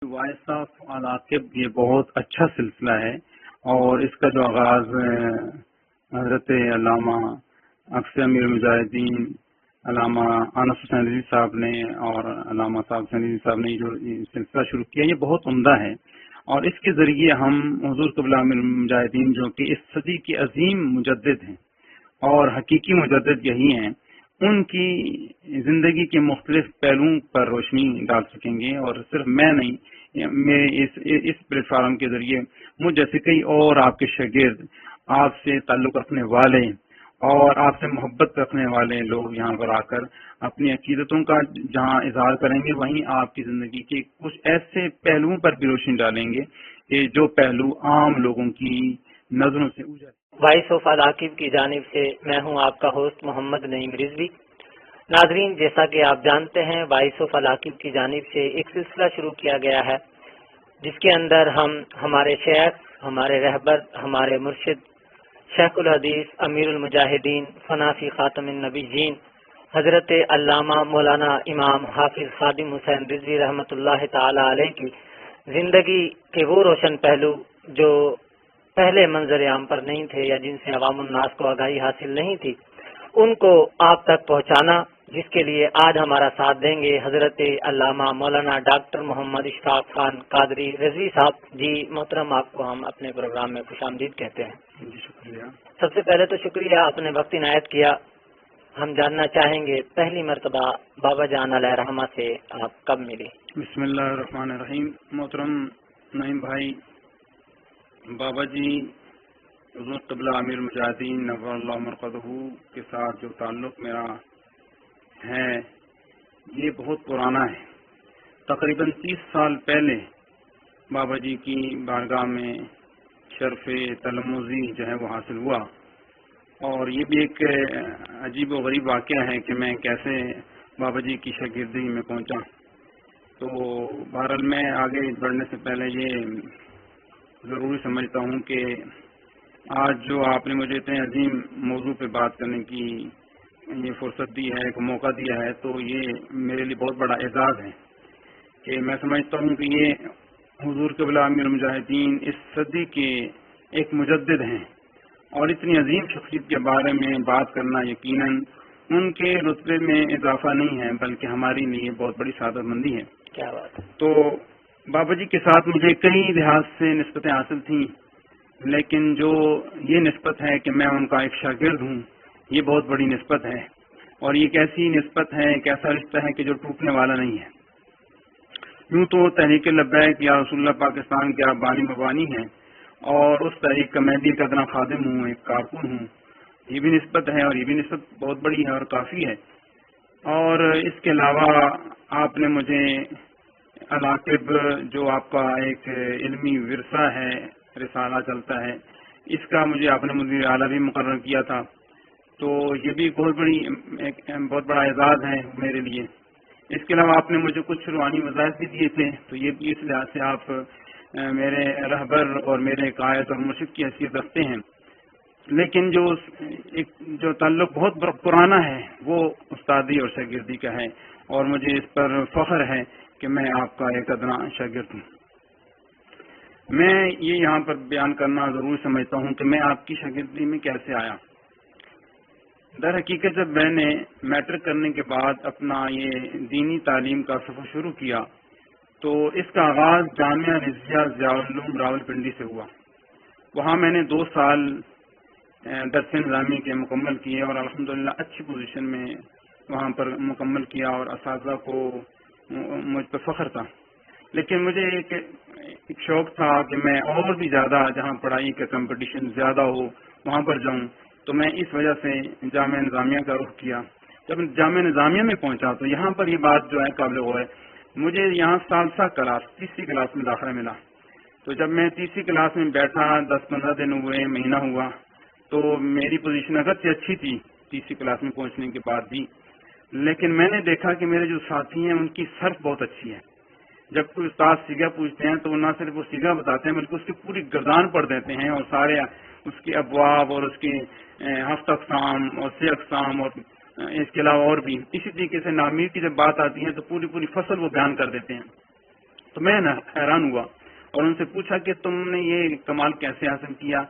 Voice of علاقب یہ بہت اچھا سلسلہ ہے، اور اس کا جو آغاز حضرت علامہ اقصی امیر المجاہدین علامہ انس حسین رضوی صاحب نے اور علامہ صاحب حسین رضوی صاحب نے جو یہ سلسلہ شروع کیا، یہ بہت عمدہ ہے، اور اس کے ذریعے ہم حضور قبلہ امیر المجاہدین جو کہ اس صدی کے عظیم مجدد ہیں اور حقیقی مجدد یہی ہیں، ان کی زندگی کے مختلف پہلوؤں پر روشنی ڈال سکیں گے۔ اور صرف میں نہیں، میں اس پلیٹ فارم کے ذریعے مجھ جیسے کئی اور آپ کے شاگرد، آپ سے تعلق رکھنے والے اور آپ سے محبت رکھنے والے لوگ یہاں پر آ کر اپنی عقیدتوں کا جہاں اظہار کریں گے، وہیں آپ کی زندگی کے کچھ ایسے پہلوؤں پر بھی روشنی ڈالیں گے کہ جو پہلو عام لوگوں کی نظروں سے اوجھل۔ وائس آف علاقب کی جانب سے میں ہوں آپ کا ہوسٹ محمد نعیم رضوی۔ ناظرین، جیسا کہ آپ جانتے ہیں، وائس آف علاقب کی جانب سے ایک سلسلہ شروع کیا گیا ہے جس کے اندر ہم ہمارے شیخ، ہمارے رہبر، ہمارے مرشد شیخ الحدیث امیر المجاہدین فنافی خاتم النبیین حضرت علامہ مولانا امام حافظ خادم حسین رضوی رحمۃ اللہ تعالی علیہ کی زندگی کے وہ روشن پہلو جو پہلے منظر عام پر نہیں تھے یا جن سے عوام الناس کو آگاہی حاصل نہیں تھی، ان کو آپ تک پہنچانا، جس کے لیے آج ہمارا ساتھ دیں گے حضرت علامہ مولانا ڈاکٹر محمد اشفاق خان قادری رضوی صاحب۔ جی محترم، آپ کو ہم اپنے پروگرام میں خوش آمدید کہتے ہیں۔ جی شکریہ۔ سب سے پہلے تو شکریہ، آپ نے وقت عنایت کیا۔ ہم جاننا چاہیں گے پہلی مرتبہ بابا جان علیہ رحمہ سے آپ کب ملی؟ بسم اللہ الرحمن الرحیم۔ محترم نعیم بھائی، بابا جی حضور قبلہ امیر المجاہدین نور اللہ مرقدہ کے ساتھ جو تعلق میرا ہے یہ بہت پرانا ہے۔ تقریباً 30 سال پہلے بابا جی کی بارگاہ میں شرف تلمذی جو ہے وہ حاصل ہوا، اور یہ بھی ایک عجیب و غریب واقعہ ہے کہ میں کیسے بابا جی کی شاگردی میں پہنچا۔ تو بہرحال میں آگے بڑھنے سے پہلے یہ ضروری سمجھتا ہوں کہ آج جو آپ نے مجھے اتنے عظیم موضوع پہ بات کرنے کی یہ فرصت دی ہے، ایک موقع دیا ہے، تو یہ میرے لیے بہت بڑا اعزاز ہے کہ میں سمجھتا ہوں کہ یہ حضور قبلہ امیر المجاہدین اس صدی کے ایک مجدد ہیں، اور اتنی عظیم شخصیت کے بارے میں بات کرنا یقیناً ان کے رتبے میں اضافہ نہیں ہے بلکہ ہمارے لیے بہت بڑی سعادت مندی ہے۔ کیا بات ہے۔ تو بابا جی کے ساتھ مجھے کئی لحاظ سے نسبتیں حاصل تھیں، لیکن جو یہ نسبت ہے کہ میں ان کا ایک شاگرد ہوں، یہ بہت بڑی نسبت ہے، اور یہ ایک ایسی نسبت ہے، ایک ایسا رشتہ ہے کہ جو ٹوٹنے والا نہیں ہے۔ یوں تو تحریک لبیک یا رسول اللہ پاکستان کے آپ بانی مبانی ہیں، اور اس تحریک کا میں بھی ایک ادنا خادم ہوں، ایک کارکن ہوں، یہ بھی نسبت ہے، اور یہ بھی نسبت بہت بڑی ہے اور کافی ہے۔ اور اس کے علاوہ آپ نے مجھے علاقب جو آپ کا ایک علمی ورثہ ہے، رسالہ چلتا ہے، اس کا مجھے آپ نے مدیر اعلیٰ بھی مقرر کیا تھا، تو یہ بھی ایک بہت بڑا اعزاز ہے میرے لیے۔ اس کے علاوہ آپ نے مجھے کچھ روحانی وظائف بھی دیے تھے، تو یہ بھی اس لحاظ سے آپ میرے رہبر اور میرے قائد اور مرشد کی حیثیت رکھتے ہیں۔ لیکن جو تعلق بہت پرانا ہے وہ استادی اور شاگردی کا ہے، اور مجھے اس پر فخر ہے کہ میں آپ کا ایک ادنا شاگرد ہوں۔ میں یہ یہاں پر بیان کرنا ضرور سمجھتا ہوں کہ میں آپ کی شاگردی میں کیسے آیا۔ در حقیقت جب میں نے میٹرک کرنے کے بعد اپنا یہ دینی تعلیم کا سفر شروع کیا تو اس کا آغاز جامعہ رضیہ ضیاء العلوم راولپنڈی سے ہوا۔ وہاں میں نے 2 سال درس نظامی کے مکمل کیے، اور الحمدللہ اچھی پوزیشن میں وہاں پر مکمل کیا، اور اساتذہ کو مجھ پر فخر تھا۔ لیکن مجھے ایک شوق تھا کہ میں اور بھی زیادہ، جہاں پڑھائی کا کمپٹیشن زیادہ ہو وہاں پر جاؤں، تو میں اس وجہ سے جامعہ نظامیہ کا رخ کیا۔ جب جامعہ نظامیہ میں پہنچا تو یہاں پر یہ بات جو ہے قابل غور ہے، مجھے یہاں ثالثہ کلاس 30 کلاس میں داخلہ ملا۔ تو جب میں 30 کلاس میں بیٹھا، 10-15 دن ہوئے، مہینہ ہوا، تو میری پوزیشن اگرچہ اچھی تھی 30 کلاس میں پہنچنے کے بعد بھی، لیکن میں نے دیکھا کہ میرے جو ساتھی ہیں ان کی صرف بہت اچھی ہے۔ جب کوئی استاد سیگا پوچھتے ہیں تو وہ نہ صرف وہ سیگا بتاتے ہیں بلکہ اس کی پوری گردان پڑھ دیتے ہیں، اور سارے اس کے ابواب اور اس کے 7 اقسام اور 6 اقسام، اور اس کے علاوہ اور بھی اسی طریقے سے نامیر کی جب بات آتی ہے تو پوری فصل وہ بیان کر دیتے ہیں۔ تو میں حیران ہوا اور ان سے پوچھا کہ تم نے یہ کمال کیسے حاصل کیا،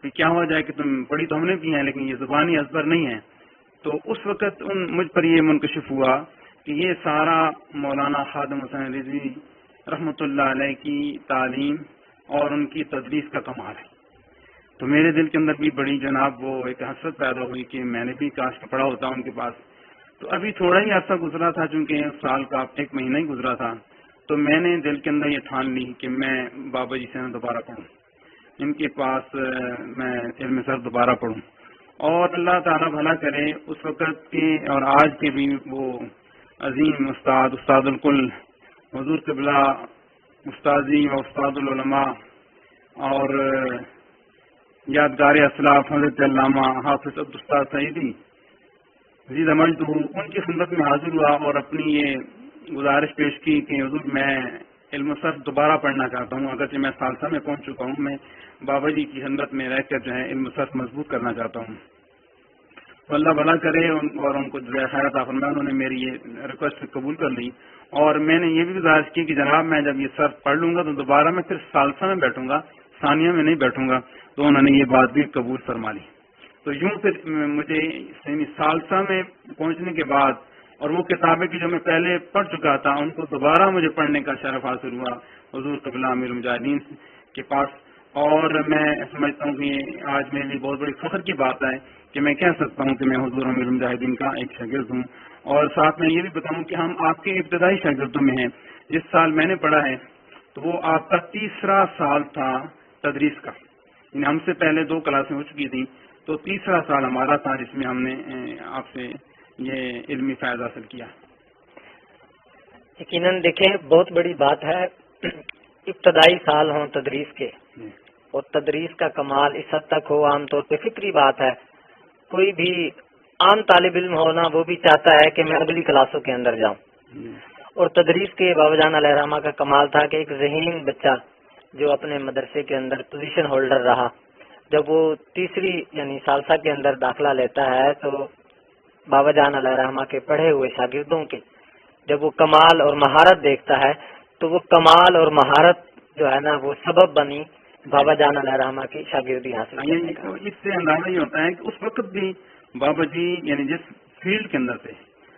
کہ کیا ہوا جائے کہ تم پڑھی تو ہم نے بھی ہیں لیکن یہ زبانی ازبر نہیں ہے۔ تو اس وقت مجھ پر یہ منکشف ہوا کہ یہ سارا مولانا خادم حسین رضوی رحمۃ اللہ علیہ کی تعلیم اور ان کی تدریس کا کمال ہے۔ تو میرے دل کے اندر بھی بڑی جناب وہ ایک حسرت پیدا ہوئی کہ میں نے بھی کاش کا پڑھا ہوتا ان کے پاس۔ تو ابھی تھوڑا ہی عرصہ گزرا تھا، چونکہ سال کا 1 مہینہ ہی گزرا تھا، تو میں نے دل کے اندر یہ ٹھان لی کہ میں بابا جی سے دوبارہ پڑھوں، ان کے پاس میں علم سر دوبارہ پڑھوں، اور اللہ تعالیٰ بھلا کرے اس وقت کے اور آج کے بھی وہ عظیم استاد الکل حضور قبلہ استاذی و استاد العلماء اور یادگار اسلاف حضرت علامہ حافظ عبدالستار سعیدی زید مجد ان کی خدمت میں حاضر ہوا اور اپنی یہ گزارش پیش کی کہ حضور میں علم صرف دوبارہ پڑھنا چاہتا ہوں، اگرچہ میں ثالثہ میں پہنچ چکا ہوں، میں بابا جی کی خدمت میں رہ کر جو ہے علم صرف مضبوط کرنا چاہتا ہوں۔ تو اللہ بھلا کرے اور ان کو جو خیر عطا فرمائے، انہوں نے میری یہ ریکویسٹ قبول کر لی، اور میں نے یہ بھی گزارش کی کہ جناب میں جب یہ صرف پڑھ لوں گا تو دوبارہ میں پھر ثالثہ میں بیٹھوں گا، ثانیہ میں نہیں بیٹھوں گا۔ تو انہوں نے یہ بات بھی قبول فرما لی۔ تو یوں پھر مجھے ثالثہ میں پہنچنے کے بعد اور وہ کتابیں کی جو میں پہلے پڑھ چکا تھا ان کو دوبارہ مجھے پڑھنے کا شرف حاصل ہوا حضور قبلہ امیر المجاہدین کے پاس، اور میں سمجھتا ہوں کہ آج میرے لیے بہت بڑی فخر کی بات ہے کہ میں کہہ سکتا ہوں کہ میں حضور امیر المجاہدین کا ایک شاگرد ہوں، اور ساتھ میں یہ بھی بتاؤں کہ ہم آپ کے ابتدائی شاگردوں میں ہیں۔ جس سال میں نے پڑھا ہے تو وہ آپ کا 3را سال تھا تدریس کا، یعنی ہم سے پہلے 2 کلاسیں ہو چکی تھیں، تو 3را سال ہمارا تھا جس میں ہم نے آپ سے یہ علمی فائدہ حاصل کیا۔ یقیناً دیکھیں بہت بڑی بات ہے ابتدائی سال ہوں تدریس کے، اور تدریس کا کمال اس حد تک ہو، عام طور پہ فطری بات ہے، کوئی بھی عام طالب علم ہونا وہ بھی چاہتا ہے کہ میں اگلی کلاسوں کے اندر جاؤں، اور تدریس کے بابا جان علیہ رحمہ کا کمال تھا کہ ایک ذہین بچہ جو اپنے مدرسے کے اندر پوزیشن ہولڈر رہا، جب وہ تیسری یعنی ثالثہ کے اندر داخلہ لیتا ہے تو بابا جان علیہ رحمہ کے پڑھے ہوئے شاگردوں کے جب وہ کمال اور مہارت دیکھتا ہے تو وہ کمال اور مہارت جو ہے نا وہ سبب بنی بابا جان علیہ رحمہ کی شاگردی حاصل کرنے کا۔ اس سے اندازہ یہ ہوتا ہے کہ اس وقت بھی بابا جی یعنی جس فیلڈ کے اندر تھے،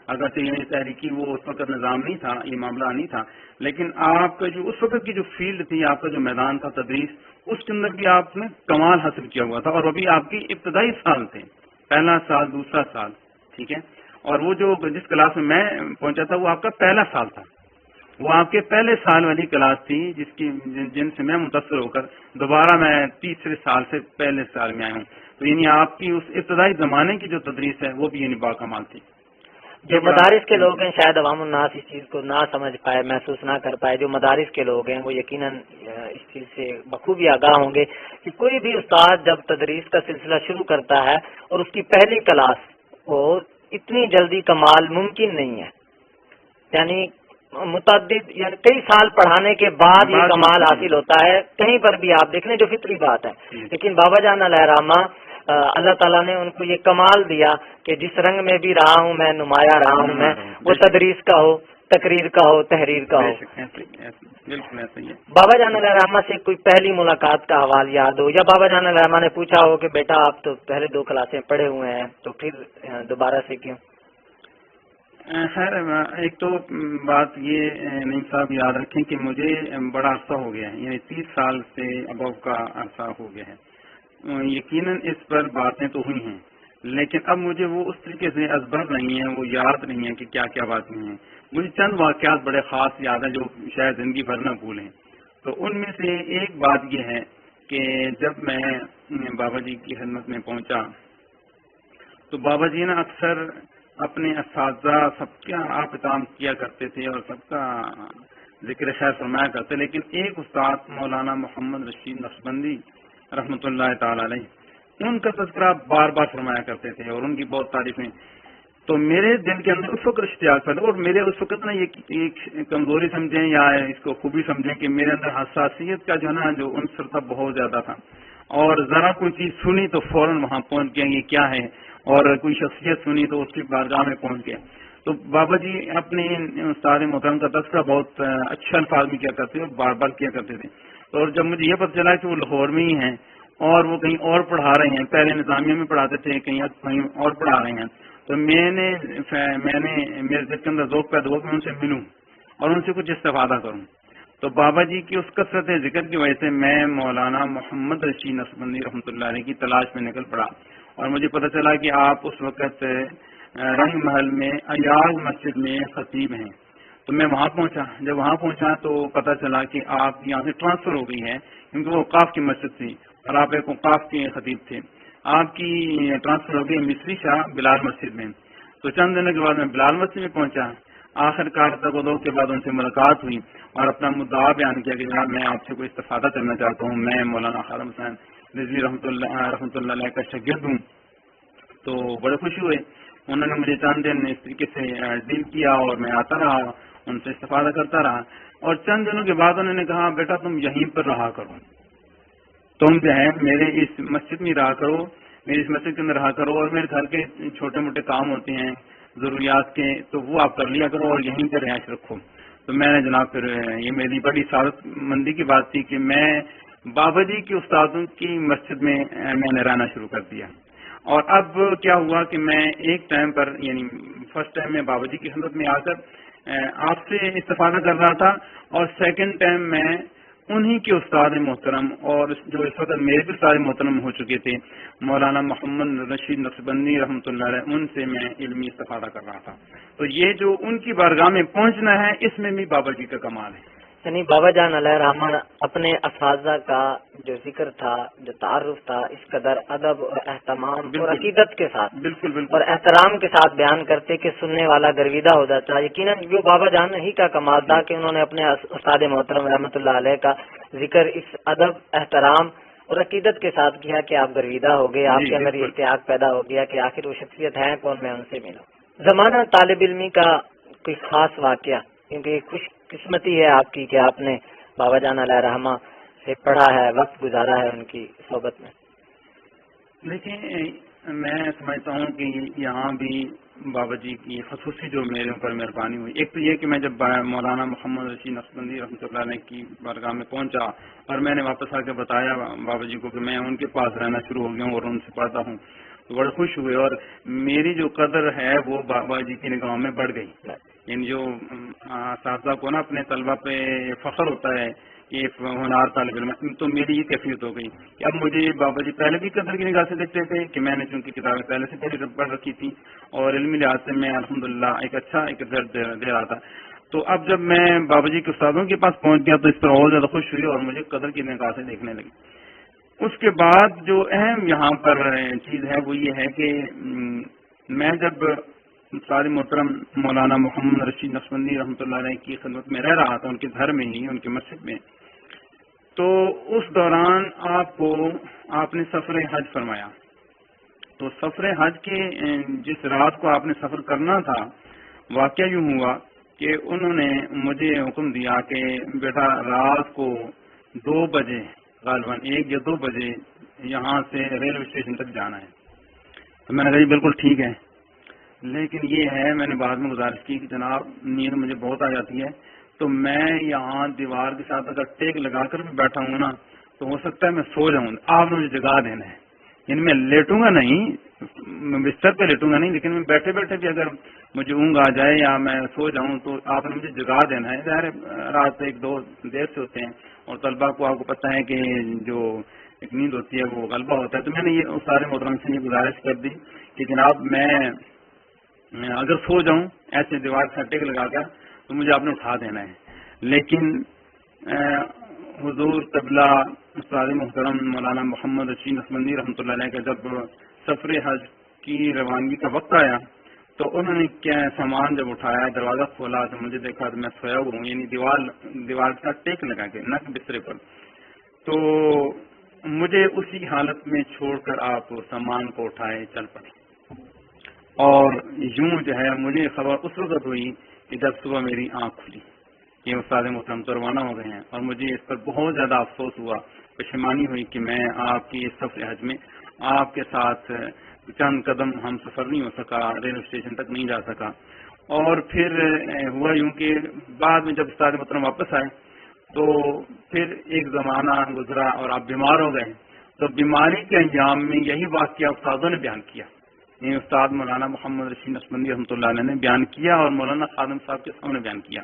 اگرچہ یعنی تحریکی وہ اس وقت نظام نہیں تھا، یہ معاملہ نہیں تھا، لیکن آپ کا جو اس وقت کی جو فیلڈ تھی، آپ کا جو میدان تھا تدریس، اس کے اندر بھی آپ نے کمال حاصل کیا ہوا تھا، اور ابھی آپ کی ابتدائی سال تھے، پہلا سال، دوسرا سال، ٹھیک ہے، اور وہ جو جس کلاس میں پہنچا تھا وہ آپ کا پہلا سال تھا، وہ آپ کے پہلے سال والی کلاس تھی جن سے میں متاثر ہو کر دوبارہ میں 3رے سال سے پہلے سال میں آیا ہوں۔ تو یعنی آپ کی اس ابتدائی زمانے کی جو تدریس ہے وہ بھی یعنی باکمال تھی۔ جو مدارس کے لوگ ہیں شاید عوام الناس اس چیز کو نہ سمجھ پائے، محسوس نہ کر پائے، جو مدارس کے لوگ ہیں وہ یقیناً اس چیز سے بخوبی آگاہ ہوں گے کہ کوئی بھی استاد جب تدریس کا سلسلہ شروع کرتا ہے اور اس کی پہلی کلاس وہ اتنی جلدی کمال ممکن نہیں ہے، یعنی متعدد یعنی کئی سال پڑھانے کے بعد یہ کمال حاصل ہوتا ہے، کہیں پر بھی آپ دیکھ لیں جو فطری بات ہے۔ لیکن بابا جان علیہ رحمہ اللہ تعالیٰ نے ان کو یہ کمال دیا کہ جس رنگ میں بھی رہا ہوں میں نمایاں رہا ہوں میں، وہ تدریس کا ہو، تقریر کا ہو، تحریر کا ہو۔ بابا جان علیہ رحمہ سے کوئی پہلی ملاقات کا حوال یاد ہو، یا بابا جان علیہ رحمہ نے پوچھا ہو کہ بیٹا آپ تو پہلے 2 کلاسیں پڑھے ہوئے ہیں تو پھر دوبارہ سے کیوں؟ خیر ایک تو بات یہ نعیم صاحب یاد رکھیں کہ مجھے بڑا عرصہ ہو گیا ہے، یعنی 30 سال سے ابو کا عرصہ ہو گیا ہے، یقیناً اس پر باتیں تو ہوئی ہیں، لیکن اب مجھے وہ اس طریقے سے ازبر نہیں ہے، وہ یاد نہیں ہے کہ کیا کیا باتیں ہیں۔ مجھے چند واقعات بڑے خاص یاد ہیں جو شاید زندگی بھر نہ بھولیں۔ تو ان میں سے ایک بات یہ ہے کہ جب میں بابا جی کی خدمت میں پہنچا تو بابا جی نے اکثر اپنے اساتذہ سب کا احترام کیا کرتے تھے اور سب کا ذکر خیر فرمایا کرتے، لیکن ایک استاد مولانا محمد رشید نقشبندی رحمۃ اللہ تعالی علیہ، ان کا تذکرہ بار بار فرمایا کرتے تھے اور ان کی بہت تعریفیں۔ تو میرے دل کے اندر اس وقت اشتیاق پیدا، اور میرے اس وقت نا یہ کمزوری سمجھیں یا اس کو خوبی سمجھیں کہ میرے اندر حساسیت کا جو ہے نا جو عنصر تھا بہت زیادہ تھا، اور ذرا کوئی چیز سنی تو فوراً وہاں پہنچ گیا یہ کیا ہے، اور کوئی شخصیت سنی تو اس کی بارگاہ میں پہنچ گئے۔ تو بابا جی اپنے استاد محترم کا تذکرہ بہت اچھے الفاظ میں کیا کرتے تھے اور بار بار کیا کرتے تھے. اور جب مجھے یہ پتہ چلا کہ وہ لاہور میں ہی ہیں اور وہ کہیں اور پڑھا رہے ہیں، پہلے نظامیہ میں پڑھاتے تھے، کہیں اور پڑھا رہے ہیں، تو میں نے میرے ذہن کے اندر ذوق پیدا ہوا کہ میں ان سے ملوں اور ان سے کچھ استفادہ کروں. تو بابا جی کی اس کثرت ذکر کی وجہ سے میں مولانا محمد رشید نقشبندی رحمۃ اللہ علیہ کی تلاش میں نکل پڑا، اور مجھے پتہ چلا کہ آپ اس وقت رنگ محل میں ایاز مسجد میں خطیب ہیں. تو میں وہاں پہنچا. جب وہاں پہنچا تو پتہ چلا کہ آپ یہاں سے ٹرانسفر ہو گئی ہے، کیونکہ وہ اوقاف کی مسجد تھی اور آپ ایک اوقاف کے خطیب تھے. آپ کی ٹرانسفر ہو گئی مصری شاہ بلال مسجد میں. تو چند دنوں کے بعد میں بلال مسجد میں پہنچا. آخر کار تک دو کے بعد ان سے ملاقات ہوئی اور اپنا مدعا بیان کیا کہ جناب میں آپ سے کوئی استفادہ کرنا چاہتا ہوں، میں مولانا خادم حسین رضوی رحمۃ اللہ علیہ کا شاگرد ہوں. تو بڑے خوشی ہوئے. انہوں نے مجھے چند دن اس طریقے سے ڈیل کیا اور میں آتا رہا، ان سے استفادہ کرتا رہا. اور چند دنوں کے بعد انہوں نے کہا بیٹا تم یہیں پر رہا کرو، تم جو ہے میرے اس مسجد میں رہا کرو، میری اس مسجد کے اندر رہا کرو، اور میرے گھر کے چھوٹے موٹے کام ہوتے ہیں ضروریات کے تو وہ آپ کر لیا کرو اور یہیں پہ رہائش رکھو. تو میں نے جناب پھر یہ میری بڑی سعادت مندی کی بات تھی کہ میں بابا جی کے استادوں کی مسجد میں نے رہنا شروع کر دیا. اور اب کیا ہوا کہ میں ایک ٹائم پر یعنی فرسٹ ٹائم میں بابا جی کی خدمت میں آ کر آپ سے استفادہ کر رہا تھا، اور سیکنڈ ٹائم میں انہی کے استاد محترم اور جو اس وقت میرے بھی استاد محترم ہو چکے تھے مولانا محمد رشید نقشبندی رحمۃ اللہ علیہ، ان سے میں علمی استفادہ کر رہا تھا. تو یہ جو ان کی بارگاہ میں پہنچنا ہے اس میں بھی بابا جی کا کمال ہے. یعنی بابا جان علیہ رحمہ اپنے اساتذہ کا جو ذکر تھا، جو تعارف تھا، اس قدر ادب اور اہتمام اور عقیدت کے ساتھ بالکل اور احترام کے ساتھ بیان کرتے کہ سننے والا گرویدہ ہو جاتا. یقیناً جو بابا جان ہی کا کمال تھا کہ انہوں نے اپنے استاد محترم رحمۃ اللہ علیہ کا ذکر اس ادب، احترام اور عقیدت کے ساتھ کیا کہ آپ گرویدہ ہو گئے، آپ کے اندر یہ اشتیاق پیدا ہو گیا کہ آخر وہ شخصیت ہے کون، میں ان سے ملوں. زمانہ طالب علمی کا کوئی خاص واقعہ، کیونکہ خوش قسمتی ہے آپ کی کہ آپ نے بابا جان علیہ رحمہ سے پڑھا ہے، وقت گزارا ہے ان کی صحبت میں. دیکھیں میں سمجھتا ہوں کہ یہاں بھی بابا جی کی خصوصی جو میرے اوپر مہربانی ہوئی، ایک تو یہ کہ میں جب مولانا محمد رشید نقشبندی رحمۃ اللہ علیہ کی بارگاہ میں پہنچا اور میں نے واپس آ کے بتایا بابا جی کو کہ میں ان کے پاس رہنا شروع ہو گیا ہوں اور ان سے پڑھتا ہوں، تو بڑے خوش ہوئے اور میری جو قدر ہے وہ بابا جی کی نگاہوں میں بڑھ گئی. یعنی جو اساتذہ کو نا اپنے طلبہ پہ فخر ہوتا ہے کہ ہونہار طالب علم، تو میری یہ کیفیت ہو گئی کہ اب مجھے بابا جی پہلے بھی قدر کی نگاہ سے دیکھتے تھے کہ میں نے چونکہ کتابیں پہلے سے پڑھ رکھی تھی اور علمی لحاظ سے میں الحمدللہ ایک اچھا ایک رزلٹ دے رہا تھا. تو اب جب میں بابا جی کے استادوں کے پاس پہنچ گیا تو اس پر اور زیادہ خوش ہوئی اور مجھے قدر کی نگاہ سے دیکھنے لگی. اس کے بعد جو اہم یہاں پر چیز ہے وہ یہ ہے کہ میں جب سارے محترم مولانا محمد رشید نقشبندی رحمۃ اللہ علیہ کی خدمت میں رہ رہا تھا، ان کے گھر میں ہی، ان کی مسجد میں، تو اس دوران آپ نے سفر حج فرمایا. تو سفر حج کے جس رات کو آپ نے سفر کرنا تھا، واقعہ یوں ہوا کہ انہوں نے مجھے حکم دیا کہ بیٹا رات کو 2 بجے غالباً 1 یا 2 بجے یہاں سے ریلوے اسٹیشن تک جانا ہے. تو میں نے کہا جی بالکل ٹھیک ہے، لیکن یہ ہے میں نے بعد میں گزارش کی کہ جناب نیند مجھے بہت آ جاتی ہے، تو میں یہاں دیوار کے ساتھ اگر ٹیک لگا کر بھی بیٹھا ہوں نا تو ہو سکتا ہے میں سو جاؤں. آپ نے مجھے جگا دینا ہے، یعنی میں لیٹوں گا نہیں، بستر پہ لیٹوں گا نہیں، لیکن میں بیٹھے بیٹھے بھی اگر مجھے اونگ آ جائے یا میں سو جاؤں تو آپ نے مجھے جگا دینا ہے. ظاہر رات 1-2 دیر سے ہوتے ہیں اور طلبا کو آپ کو پتہ ہے کہ جو ایک نیند ہوتی ہے وہ غلبہ ہوتا ہے. تو میں نے یہ سارے محترم سے یہ گزارش کر دی کہ جناب میں اگر سو جاؤں ایسے دیوار سے ٹیک لگا کر تو مجھے آپ نے اٹھا دینا ہے. لیکن حضور قبلہ استاد محترم مولانا محمد رشید نقشبندی رحمۃ اللہ علیہ کا جب سفر حج کی روانگی کا وقت آیا تو انہوں نے کیا سامان جب اٹھایا، دروازہ کھولا تو مجھے دیکھا تو میں سویا ہوا ہوں، یعنی دیوار کا ٹیک لگا کے نہ بسترے پر. تو مجھے اسی حالت میں چھوڑ کر آپ سامان کو اٹھائے چل پڑے. اور یوں جو ہے مجھے خبر اس وقت ہوئی کہ جب صبح میری آنکھ کھلی کہ استاد محترم تو روانہ ہو گئے ہیں، اور مجھے اس پر بہت زیادہ افسوس ہوا، پشیمانی ہوئی کہ میں آپ کی اس سفر حج میں آپ کے ساتھ چند قدم ہم سفر نہیں ہو سکا، ریلوے اسٹیشن تک نہیں جا سکا. اور پھر ہوا یوں کہ بعد میں جب استاد محترم واپس آئے تو پھر ایک زمانہ گزرا اور آپ بیمار ہو گئے، تو بیماری کے انجام میں یہی واقعہ استادوں نے بیان کیا، یعنی استاد مولانا محمد رشید نقشبندی رحمۃ اللہ علیہ نے بیان کیا اور مولانا خادم صاحب کے سامنے بیان کیا،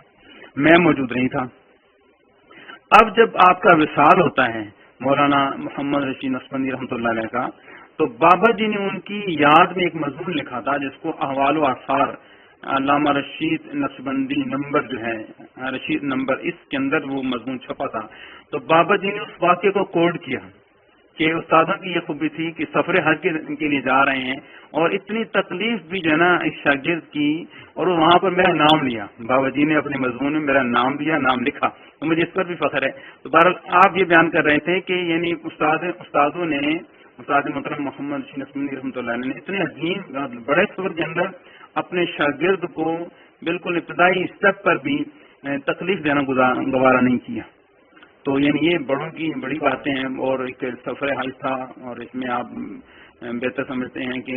میں موجود نہیں تھا۔ اب جب آپ کا وصال ہوتا ہے مولانا محمد رشید نقشبندی رحمۃ اللہ علیہ کا، تو بابا جی نے ان کی یاد میں ایک مضمون لکھا تھا جس کو احوال و آثار علامہ رشید نقشبندی نمبر جو ہے رشید نمبر، اس کے اندر وہ مضمون چھپا تھا۔ تو بابا جی نے اس واقعے کو کوڈ کیا کہ استادوں کی یہ خوبی تھی کہ سفر حج کے لیے جا رہے ہیں اور اتنی تکلیف بھی جو ہے نا اس شاگرد کی، اور وہاں پر میرا نام لیا، بابا جی نے اپنے مضمون میں میرا نام لیا، نام لکھا، تو مجھے اس پر بھی فخر ہے۔ تو بہرحال آپ یہ بیان کر رہے تھے کہ یعنی استادوں نے، استاد محترم محمد رشید نقشبندی رحمۃ اللہ علیہ نے اتنے عظیم بڑے صبر کے اندر اپنے شاگرد کو بالکل ابتدائی اسٹیپ پر بھی تکلیف دینا گوارا نہیں کیا۔ تو یعنی یہ بڑوں کی بڑی باتیں ہیں، اور ایک سفر حج تھا، اور اس میں آپ بہتر سمجھتے ہیں کہ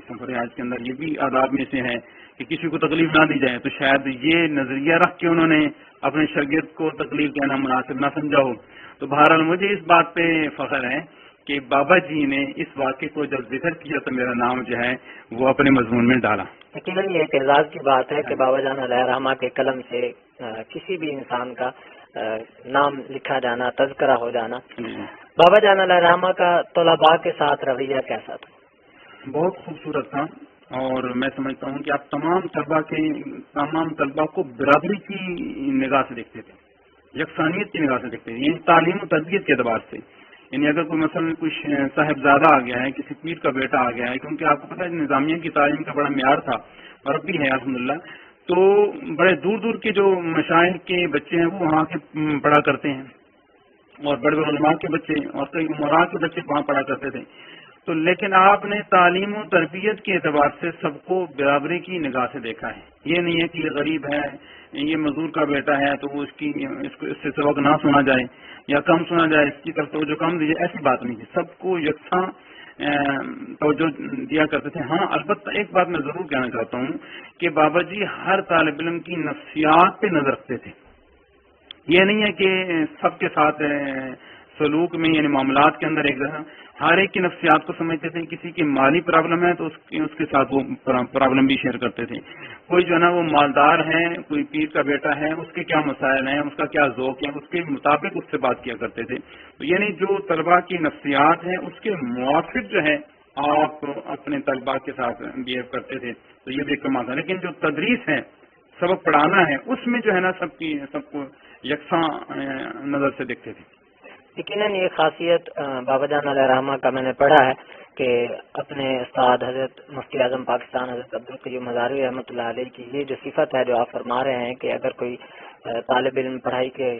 سفر حج کے اندر یہ بھی آداب میں سے ہے کہ کسی کو تکلیف نہ دی جائے، تو شاید یہ نظریہ رکھ کے انہوں نے اپنے شاگرد کو تکلیف دینا مناسب نہ سمجھا ہو۔ تو بہرحال مجھے اس بات پہ فخر ہے کہ بابا جی نے اس واقعے کو جب ذکر کیا تو میرا نام جو ہے وہ اپنے مضمون میں ڈالا۔ یقیناً یہ ایک اعزاز کی بات ہے کہ بابا جان علیہ رحمہ کے قلم سے کسی بھی انسان کا نام لکھا جانا، تذکرہ ہو جانا۔ بابا جان علیہ رحمہ کا طلباء کے ساتھ رویہ کیسا تھا؟ بہت خوبصورت تھا، اور میں سمجھتا ہوں کہ آپ تمام طلباء کو برابری کی نگاہ سے دیکھتے تھے، یکسانیت کی نگاہ سے دیکھتے تھے، یعنی تعلیم و تربیت کے اعتبار سے۔ یعنی اگر کوئی مثلا کوئی صاحبزادہ آ گیا ہے، کسی پیر کا بیٹا آ گیا ہے، کیونکہ آپ کو پتہ ہے نظامیہ کی تعلیم کا بڑا معیار تھا اور اب بھی ہے الحمدللہ، تو بڑے دور دور کے جو مشائخ کے بچے ہیں وہ وہاں سے پڑھا کرتے ہیں، اور بڑے بڑے علماء کے بچے اور کئی عمراء کے بچے وہاں پڑھا کرتے تھے۔ تو لیکن آپ نے تعلیم و تربیت کے اعتبار سے سب کو برابری کی نگاہ سے دیکھا ہے۔ یہ نہیں ہے کہ یہ غریب ہے، یہ مزدور کا بیٹا ہے تو وہ اس سے سبق نہ سنا جائے یا کم سنا جائے، اس کی طرف توجہ کم دیجیے، ایسی بات نہیں تھی، سب کو یکساں توجہ دیا کرتے تھے۔ ہاں البتہ ایک بات میں ضرور کہنا چاہتا ہوں کہ بابا جی ہر طالب علم کی نفسیات پہ نظر رکھتے تھے۔ یہ نہیں ہے کہ سب کے ساتھ سلوک میں یعنی معاملات کے اندر ایک جگہ ہر ایک کی نفسیات کو سمجھتے تھے، کسی کی مالی پرابلم ہے تو اس کے ساتھ وہ پرابلم بھی شیئر کرتے تھے، کوئی جو ہے نا وہ مالدار ہے، کوئی پیر کا بیٹا ہے، اس کے کیا مسائل ہیں، اس کا کیا ذوق ہے، اس کے مطابق اس سے بات کیا کرتے تھے۔ تو یعنی جو طلباء کی نفسیات ہیں اس کے موافق جو ہے آپ اپنے طلباء کے ساتھ بہیو کرتے تھے، تو یہ بھی ایک کمال تھا۔ لیکن جو تدریس ہے، سبق پڑھانا ہے، اس میں جو ہے نا سب کو یکساں نظر سے دیکھتے تھے۔ یقیناً یہ خاصیت بابا جان علیہ رحمہ کا میں نے پڑھا ہے کہ اپنے استاد حضرت مفتی اعظم پاکستان حضرت عبدالقیوم ہزاروی رحمۃ اللہ علیہ کی یہ جو صفت ہے جو آپ فرما رہے ہیں کہ اگر کوئی طالب علم پڑھائی کے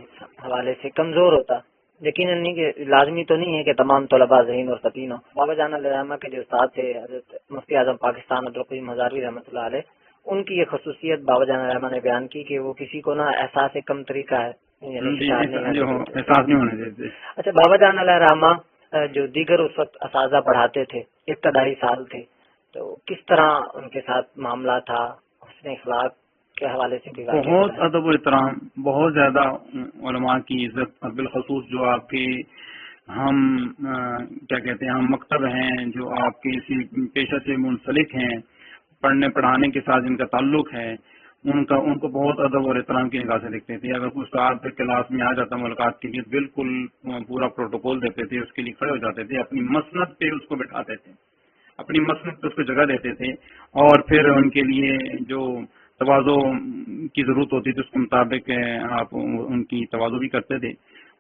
حوالے سے کمزور ہوتا، یقیناً نہیں کہ لازمی تو نہیں ہے کہ تمام طلباء ذہین اور فطین ہوں۔ بابا جان علیہ رحمہ کے جو استاد تھے حضرت مفتی اعظم پاکستان عبدالقیوم ہزاروی رحمۃ اللہ علیہ، ان کی یہ خصوصیت بابا جان علیہ رحمہ نے بیان کی کہ وہ کسی کو نا احساس کم طریقہ ہے، احساس نہیں ہونے دیتے۔ اچھا، بابا جان علیہ رحمہ جو دیگر اس وقت اساتذہ پڑھاتے تھے، ابتدائی سال تھے، تو کس طرح ان کے ساتھ معاملہ تھا، حسن اخلاق کے حوالے سے؟ بہت ادب و احترام، بہت زیادہ علماء کی عزت، بالخصوص جو آپ کے ہم کیا کہتے ہیں ہم مکتب ہیں، جو آپ کے اسی پیشہ سے منسلک ہیں، پڑھنے پڑھانے کے ساتھ جن کا تعلق ہے، ان کو بہت ادب اور احترام کی نگاہ سے دیکھتے تھے۔ اگر کوئی استاد کلاس میں آ جاتا ملاقات کے لیے بالکل پورا پروٹوکول دیتے تھے، اس کے لیے کھڑے ہو جاتے تھے، اپنی مسند پہ اس کو بٹھاتے تھے، اپنی مسند پہ اس کو جگہ دیتے تھے، اور پھر ان کے لیے جو تواضع کی ضرورت ہوتی تھی اس کے مطابق آپ ان کی تواضع بھی کرتے تھے۔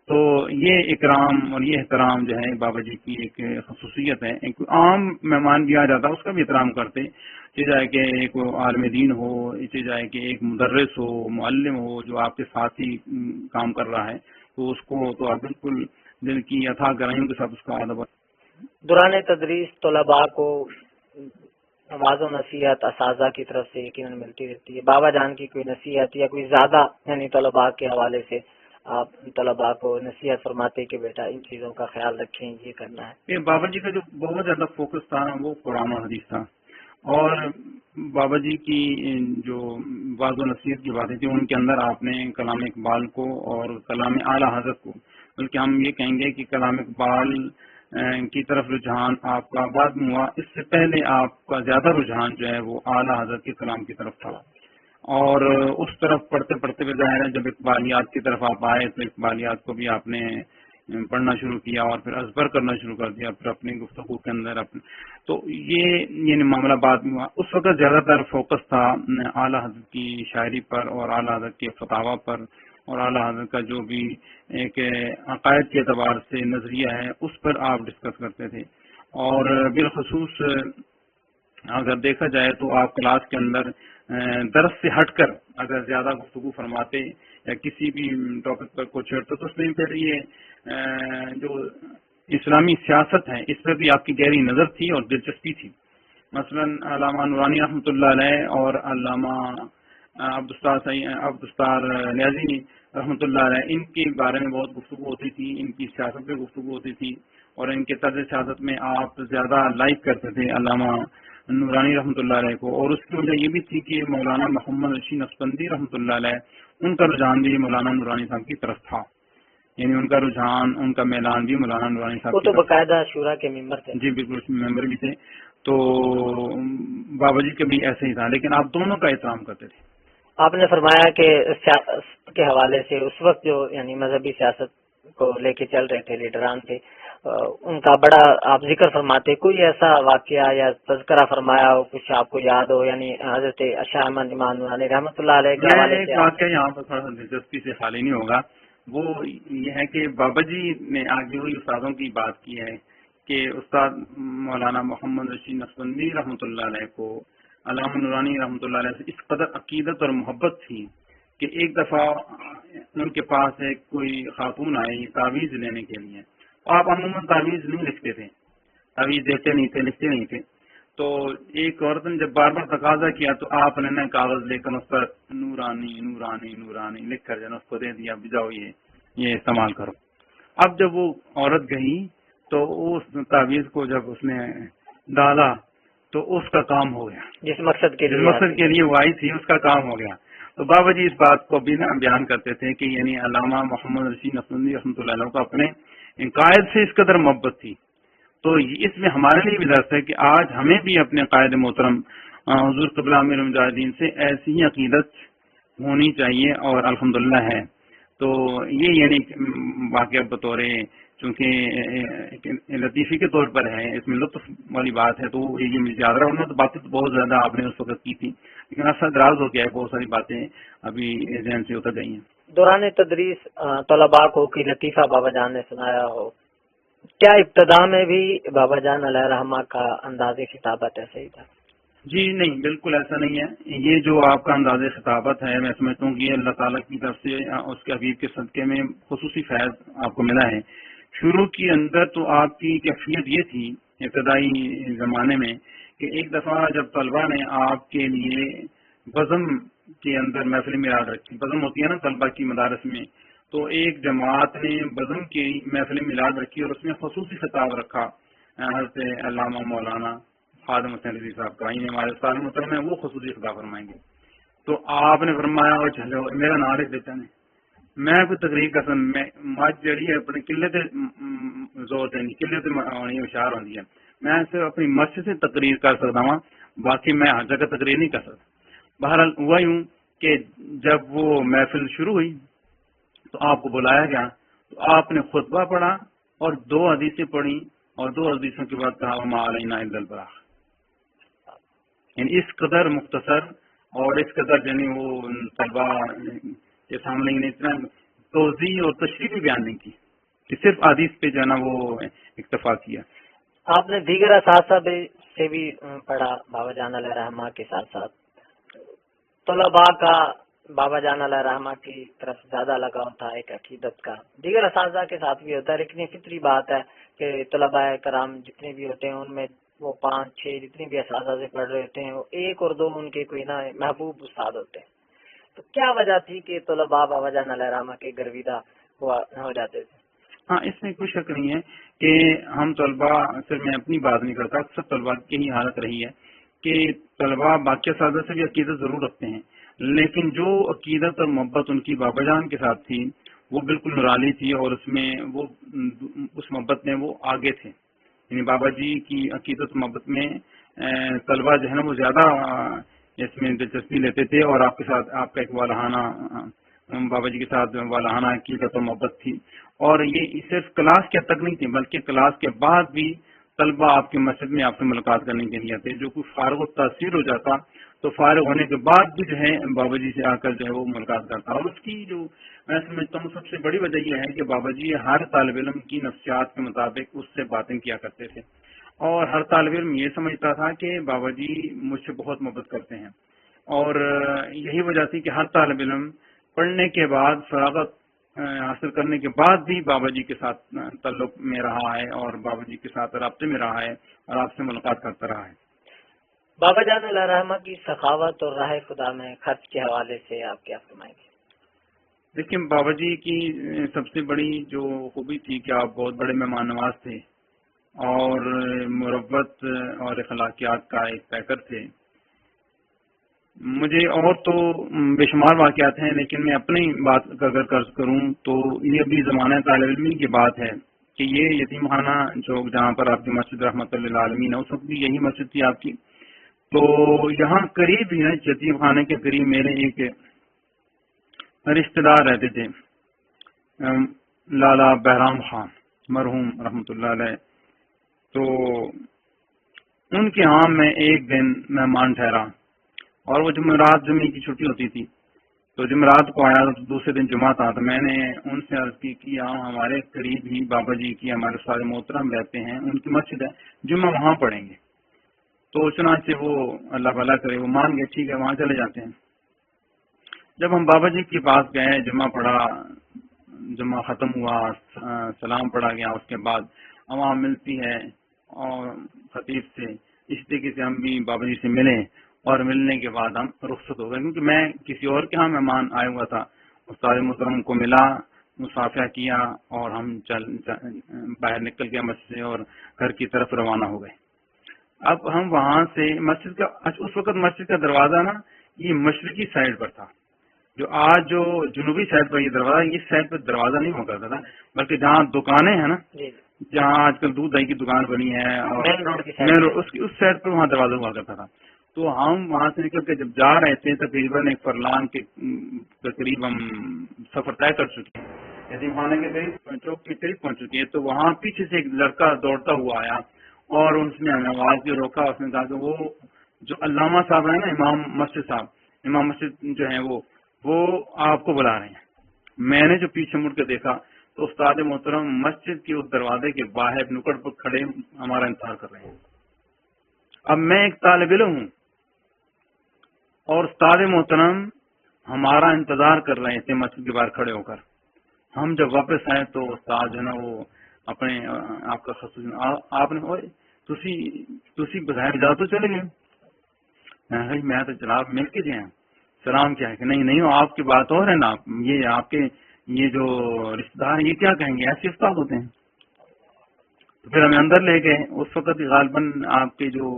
تو یہ اکرام اور یہ احترام جو ہے بابا جی کی ایک خصوصیت ہے۔ ایک عام مہمان بھی آ جاتا اس کا بھی احترام کرتے، چاہے کہ ایک عالم دین ہو، چاہے کہ ایک مدرس ہو، معلم ہو جو آپ کے ساتھ ہی کام کر رہا ہے، تو اس کو تو آپ بالکل دل کی اتھاہ گہرائیوں کے ساتھ اس کا ادب۔ دوران تدریس طلباء کو نواز و نصیحت اساتذہ کی طرف سے یقیناً ملتی رہتی ہے۔ بابا جان کی کوئی نصیحت یا کوئی زیادہ یعنی طلباء کے حوالے سے آپ طلباء کو نصیحت فرماتے کہ بیٹا ان چیزوں کا خیال رکھیں، یہ کرنا ہے؟ بابا جی کا جو بہت زیادہ فوکس تھا وہ قرآن و حدیث تھا، اور بابا جی کی جو واضح نصیحت کی باتیں تھیں ان کے اندر آپ نے کلام اقبال کو اور کلام اعلیٰ حضرت کو، بلکہ ہم یہ کہیں گے کہ کلام اقبال کی طرف رجحان آپ کا بعد میں ہوا، اس سے پہلے آپ کا زیادہ رجحان جو ہے وہ اعلیٰ حضرت کے کلام کی طرف تھا، اور اس طرف پڑھتے پڑھتے بھی ظاہر ہے جب اقبالیات کی طرف آپ آئے تو اقبالیات کو بھی آپ نے پڑھنا شروع کیا اور پھر ازبر کرنا شروع کر دیا پھر اپنی گفتگو کے اندر اپنے، تو یہ معاملہ بعد میں ہوا۔ اس وقت زیادہ تر فوکس تھا اعلیٰ حضرت کی شاعری پر اور اعلیٰ حضرت کے فتاوا پر اور اعلیٰ حضرت کا جو بھی ایک عقائد کے اعتبار سے نظریہ ہے اس پر آپ ڈسکس کرتے تھے، اور بالخصوص اگر دیکھا جائے تو آپ کلاس کے اندر درس سے ہٹ کر اگر زیادہ گفتگو فرماتے یا کسی بھی ٹاپک پر کو چھیڑتے تو اس میں پھر یہ جو اسلامی سیاست ہے اس پر بھی آپ کی گہری نظر تھی اور دلچسپی تھی۔ مثلا علامہ نورانی رحمۃ اللہ علیہ اور علامہ عبدالستار نیازی رحمۃ اللہ علیہ ان کے بارے میں بہت گفتگو ہوتی تھی، ان کی سیاست پہ گفتگو ہوتی تھی، اور ان کے طرز سیاست میں آپ زیادہ لائک کرتے تھے علامہ نورانی رحمۃ اللہ علیہ کو، اور اس کی وجہ یہ بھی تھی کہ مولانا محمد رشید نقشبندی رحمۃ اللہ علیہ ان کا رجحان بھی مولانا نورانی صاحب کی طرف تھا، یعنی ان کا رجحان ان کا میلان بھی مولانا نورانی صاحب وہ تو باقاعدہ شورا کے ممبر تھے۔ جی بالکل ممبر بھی تھے، تو بابا جی کا بھی ایسے ہی تھا، لیکن آپ دونوں کا احترام کرتے تھے۔ آپ نے فرمایا کہ سیاست کے حوالے سے اس وقت جو یعنی مذہبی سیاست کو لے کے چل رہے تھے لیڈران تھے، ان کا بڑا آپ ذکر فرماتے، کوئی ایسا واقعہ یا تذکرہ فرمایا ہو کچھ آپ کو یاد ہو، یعنی حضرت شاہ احمد امام نورانی رحمۃ اللہ علیہ کے حوالے سے؟ ایک واقعہ یہاں پر تھوڑا سا دلچسپی سے خالی نہیں ہوگا، وہ یہ ہے کہ بابا جی نے آگے ہوئی استادوں کی بات کی ہے کہ استاد مولانا محمد رشید نقشبندی رحمۃ اللہ علیہ کو علامہ نورانی رحمۃ اللہ علیہ سے اس قدر عقیدت اور محبت تھی کہ ایک دفعہ ان کے پاس ایک کوئی خاتون آئی تعویذ لینے کے لیے، آپ عموماً تعویذ نہیں لکھتے تھے، تعویذ دیتے نہیں تھے، لکھتے نہیں تھے، تو ایک عورت نے جب بار بار تقاضا کیا تو آپ نے کاغذ لے کر اس پر نورانی نورانی نورانی لکھ کر جو اس کو دے دیا، جاؤ یہ استعمال کرو۔ اب جب وہ عورت گئی تو اس تعویذ کو جب اس نے ڈالا تو اس کا کام ہو گیا، جس مقصد کے لیے وہ آئی تھی اس کا کام ہو گیا۔ تو بابا جی اس بات کو بھی بیان کرتے تھے کہ یعنی علامہ محمد رشید نقشبندی رحمۃ اللہ علیہ کو اپنے قائد سے اس قدر محبت تھی، تو اس میں ہمارے لیے بھی درس ہے کہ آج ہمیں بھی اپنے قائد محترم حضور قبلہ امیر المجاہدین سے ایسی ہی عقیدت ہونی چاہیے، اور الحمدللہ ہے۔ تو یہ یعنی واقعہ بطور چونکہ لطیفی کے طور پر ہے، اس میں لطف والی بات ہے، تو یہ مجھے یاد رہا، تو باتیں تو بہت زیادہ آپ نے اس وقت کی تھی، لیکن ایسا دراز ہو گیا ہے، بہت ساری باتیں ابھی ذہن سے اتر گئی ہیں۔ دوران تدریس طلباء کو کوئی لطیفہ بابا جان نے سنایا ہو؟ کیا ابتدا میں بھی بابا جان علیہ رحمہ کا انداز خطابت ایسے ہی تھا؟ جی نہیں، بالکل ایسا نہیں ہے، یہ جو آپ کا انداز خطابت ہے میں سمجھتا ہوں کہ یہ اللہ تعالیٰ کی طرف سے اس کے حبیب کے صدقے میں خصوصی فیض آپ کو ملا ہے۔ شروع کے اندر تو آپ کی کیفیت یہ تھی ابتدائی زمانے میں کہ ایک دفعہ جب طلبہ نے آپ کے لیے بزم کے اندر محفل میلاد رکھی، بزم ہوتی ہے نا طلبہ کی مدارس میں، تو ایک جماعت نے بزم کی محفل میلاد رکھی اور اس میں خصوصی خطاب رکھا حضرت علامہ مولانا خادم حسین رضوی صاحب کا، ہمارے استاد محترم ہیں، وہ خصوصی خطاب فرمائیں گے۔ تو آپ نے فرمایا اور چلو میرا نام لکھ دیتا ہے، میں کوئی تقریر کا مجھ جڑی ہے اپنے قلے تے زور دینی، قلے تے ہوشیار ہوندی ہے، میں صرف اپنی مسجد سے تقریر کر سکتا ہوں، باقی میں ہر جگہ تقریر نہیں کر سکتا۔ بہرحال ہوا یوں کہ جب وہ محفل شروع ہوئی تو آپ کو بلایا گیا، تو آپ نے خطبہ پڑھا اور 2 حدیثیں پڑھی، اور 2 حدیثوں کے بعد کہا وما علینا الا البلاغ، یعنی اس قدر مختصر اور اس قدر یعنی وہ طلبہ کے سامنے اتنا توضیح اور تشریح بھی بیان نہیں کی کہ صرف حدیث پہ جو ہے نا وہ اکتفا کیا۔ آپ نے دیگر اساتذہ سے بھی پڑھا بابا جان علیہ رحمہ کے ساتھ ساتھ، طلباء کا بابا جان علیہ رحمہ کی طرف زیادہ لگاؤ تھا ایک عقیدت کا، دیگر اساتذہ کے ساتھ بھی ہوتا ہے، لیکن یہ فطری بات ہے کہ طلباء کرام جتنے بھی ہوتے ہیں ان میں وہ 5-6 جتنے بھی اساتذہ سے پڑھ رہے ہوتے ہیں وہ 1 اور 2 ان کے کوئی نہ محبوب استاد ہوتے ہیں، تو کیا وجہ تھی کہ طلباء بابا جان علیہ رحمہ کے گرویدہ ہو جاتے تھے؟ ہاں، اس میں کوئی شک نہیں ہے کہ ہم طلباء، صرف میں اپنی بات نہیں کرتا، اکثر طلباء کی ہی حالت رہی ہے کہ طلبا باقی اساتذہ سے بھی عقیدت ضرور رکھتے ہیں، لیکن جو عقیدت اور محبت ان کی بابا جان کے ساتھ تھی وہ بالکل نرالی تھی، اور اس میں وہ اس محبت میں وہ آگے تھے. یعنی بابا جی کی عقیدت محبت میں طلبا جو ہے نا وہ زیادہ اس میں دلچسپی لیتے تھے، اور آپ کے ساتھ آپ کا ایک والہانہ بابا جی کے ساتھ والہانہ عقیدت و محبت تھی. اور یہ صرف کلاس کے حد تک نہیں تھی، بلکہ کلاس کے بعد بھی طلبا آپ کی مسجد میں آپ سے ملاقات کرنے کے لیے آتے. جو کوئی فارغ التاثیر ہو جاتا تو فارغ ہونے کے بعد بھی جو ہے بابا جی سے آ کر جو ہے وہ ملاقات کرتا. اور اس کی جو میں سمجھتا ہوں سب سے بڑی وجہ یہ ہے کہ بابا جی ہر طالب علم کی نفسیات کے مطابق اس سے باتیں کیا کرتے تھے، اور ہر طالب علم یہ سمجھتا تھا کہ بابا جی مجھ سے بہت محبت کرتے ہیں. اور یہی وجہ تھی کہ ہر طالب علم پڑھنے کے بعد فراغت حاصل کرنے کے بعد بھی بابا جی کے ساتھ تعلق میں رہا ہے، اور بابا جی کے ساتھ رابطے میں رہا ہے، اور آپ سے ملاقات کرتا رہا ہے. بابا جان علیہ رحمہ کی سخاوت اور راہ خدا میں خرچ کے حوالے سے آپ کیا فرمائیں گے؟ دیکھیں، بابا جی کی سب سے بڑی جو خوبی تھی کہ آپ بہت بڑے مہمان نواز تھے، اور مربت اور اخلاقیات کا ایک پیکر تھے. مجھے اور تو بے شمار واقعات ہیں، لیکن میں اپنی بات اگر کروں تو یہ بھی زمانہ طالب علمی کی بات ہے کہ یہ یتیم خانہ چوک جہاں پر آپ کی مسجد رحمۃ اللہ عالمین ہے، اس وقت بھی یہی مسجد تھی آپ کی. تو یہاں قریب ہی ہے یتیم خانے کے قریب میرے ایک رشتے دار رہتے تھے، لالا بہرام خان مرحوم رحمۃ اللہ علیہ. تو ان کے ہاں میں ایک دن مہمان ٹھہرا، اور وہ جمعرات جمعے کی چھٹی ہوتی تھی، تو جمعرات کو آیا تو دوسرے دن جمعہ تھا. تو میں نے ان سے عرض کی کہ یہاں ہمارے قریب ہی بابا جی کی ہمارے سارے محترم رہتے ہیں، ان کی مسجد ہے، جمعہ وہاں پڑھیں گے. تو چنانچہ وہ اللہ بھلا کرے وہ مان گئے، ٹھیک ہے وہاں چلے جاتے ہیں. جب ہم بابا جی کے پاس گئے، جمعہ پڑھا، جمعہ ختم ہوا، سلام پڑھا گیا، اس کے بعد عوام ملتی ہے اور خطیب سے. اس طریقے سے ہم بھی بابا جی سے ملے، اور ملنے کے بعد ہم رخصت ہو گئے، کیونکہ میں کسی اور کے ہاں مہمان آیا ہوا تھا. استاد محترم کو ملا، مصافحہ کیا، اور ہم باہر نکل گئے مسجد سے اور گھر کی طرف روانہ ہو گئے. اب ہم وہاں سے مسجد کا، اس وقت مسجد کا دروازہ نا یہ مشرقی سائڈ پر تھا، جو آج جو جنوبی سائڈ پر یہ دروازہ، یہ سائڈ پر دروازہ نہیں ہوا کرتا تھا، بلکہ جہاں دکانیں ہیں نا، جہاں آج کل دودھ دہی کی دکان بنی ہے اور مین روڈ اس سائڈ پر وہاں دروازہ ہوا کرتا تھا. تو ہم وہاں سے نکل کے جب جا رہے تھے تقریباً ایک فرلان کے قریب ہم سفر طے کر چکے ہیں، یتیم خانے کے قریب چوک کے قریب پہنچ چکے ہیں. تو وہاں پیچھے سے ایک لڑکا دوڑتا ہوا آیا، اور اس نے ہمیں آواز کے روکا. اس نے کہا کہ وہ جو علامہ صاحب ہیں نا، امام مسجد صاحب، امام مسجد جو ہیں وہ آپ کو بلا رہے ہیں. میں نے جو پیچھے مڑ کے دیکھا تو استاد محترم مسجد کے اس دروازے کے باہر نکڑ پر کھڑے ہمارا انتظار کر رہے ہیں. اب میں ایک طالب علم ہوں، اور استاد محترم ہمارا انتظار کر رہے تھے مسجد کے باہر کھڑے ہو کر. ہم جب واپس آئے تو استاد جو ہے نا وہ اپنے آپ کا خصوصی آپ نے تسی بظاہر جا تو چلے گئے. میں تو جناب مل کے گئے، سلام کیا ہے کہ نہیں آپ کی بات اور ہے نا، یہ آپ کے یہ جو رشتے دار یہ کیا کہیں گے، ایسے استاد ہوتے ہیں. تو پھر ہمیں اندر لے گئے. اس وقت غالباً آپ کے جو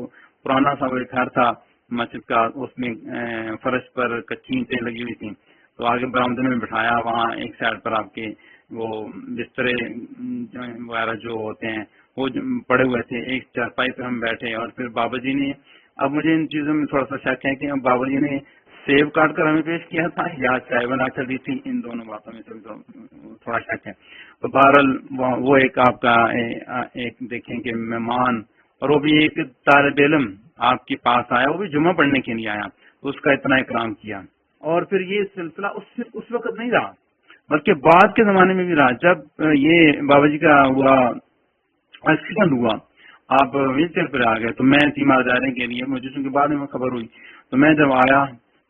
پرانا سا وہ گھر تھا مسجد کا، اس میں فرش پر کچی اینٹیں لگی ہوئی تھیں. تو آگے برآمدے میں بٹھایا، وہاں ایک سائڈ پر آپ کے وہ بسترے وغیرہ جو ہوتے ہیں وہ پڑے ہوئے تھے. ایک چارپائی پہ ہم بیٹھے، اور پھر بابا جی نے، اب مجھے ان چیزوں میں تھوڑا سا شک ہے کہ بابا جی نے سیب کاٹ کر ہمیں پیش کیا تھا یا چائے بنا کر دی تھی، ان دونوں باتوں میں تھوڑا شک ہے. تو بہرحال وہ ایک آپ کا ایک دیکھیں کہ مہمان، اور وہ بھی ایک طالب علم آپ کے پاس آیا، وہ بھی جمعہ پڑھنے کے لیے آیا، تو اس کا اتنا اکرام کیا. اور پھر یہ سلسلہ اس وقت نہیں رہا، بلکہ بعد کے زمانے میں بھی رہا. جب یہ بابا جی کا ہوا ایکسیڈنٹ ہوا، آپ ویل چیئر پر آ گئے، تو میں تیمار دارے کے لیے، مجھے چونکہ بعد میں خبر ہوئی، تو میں جب آیا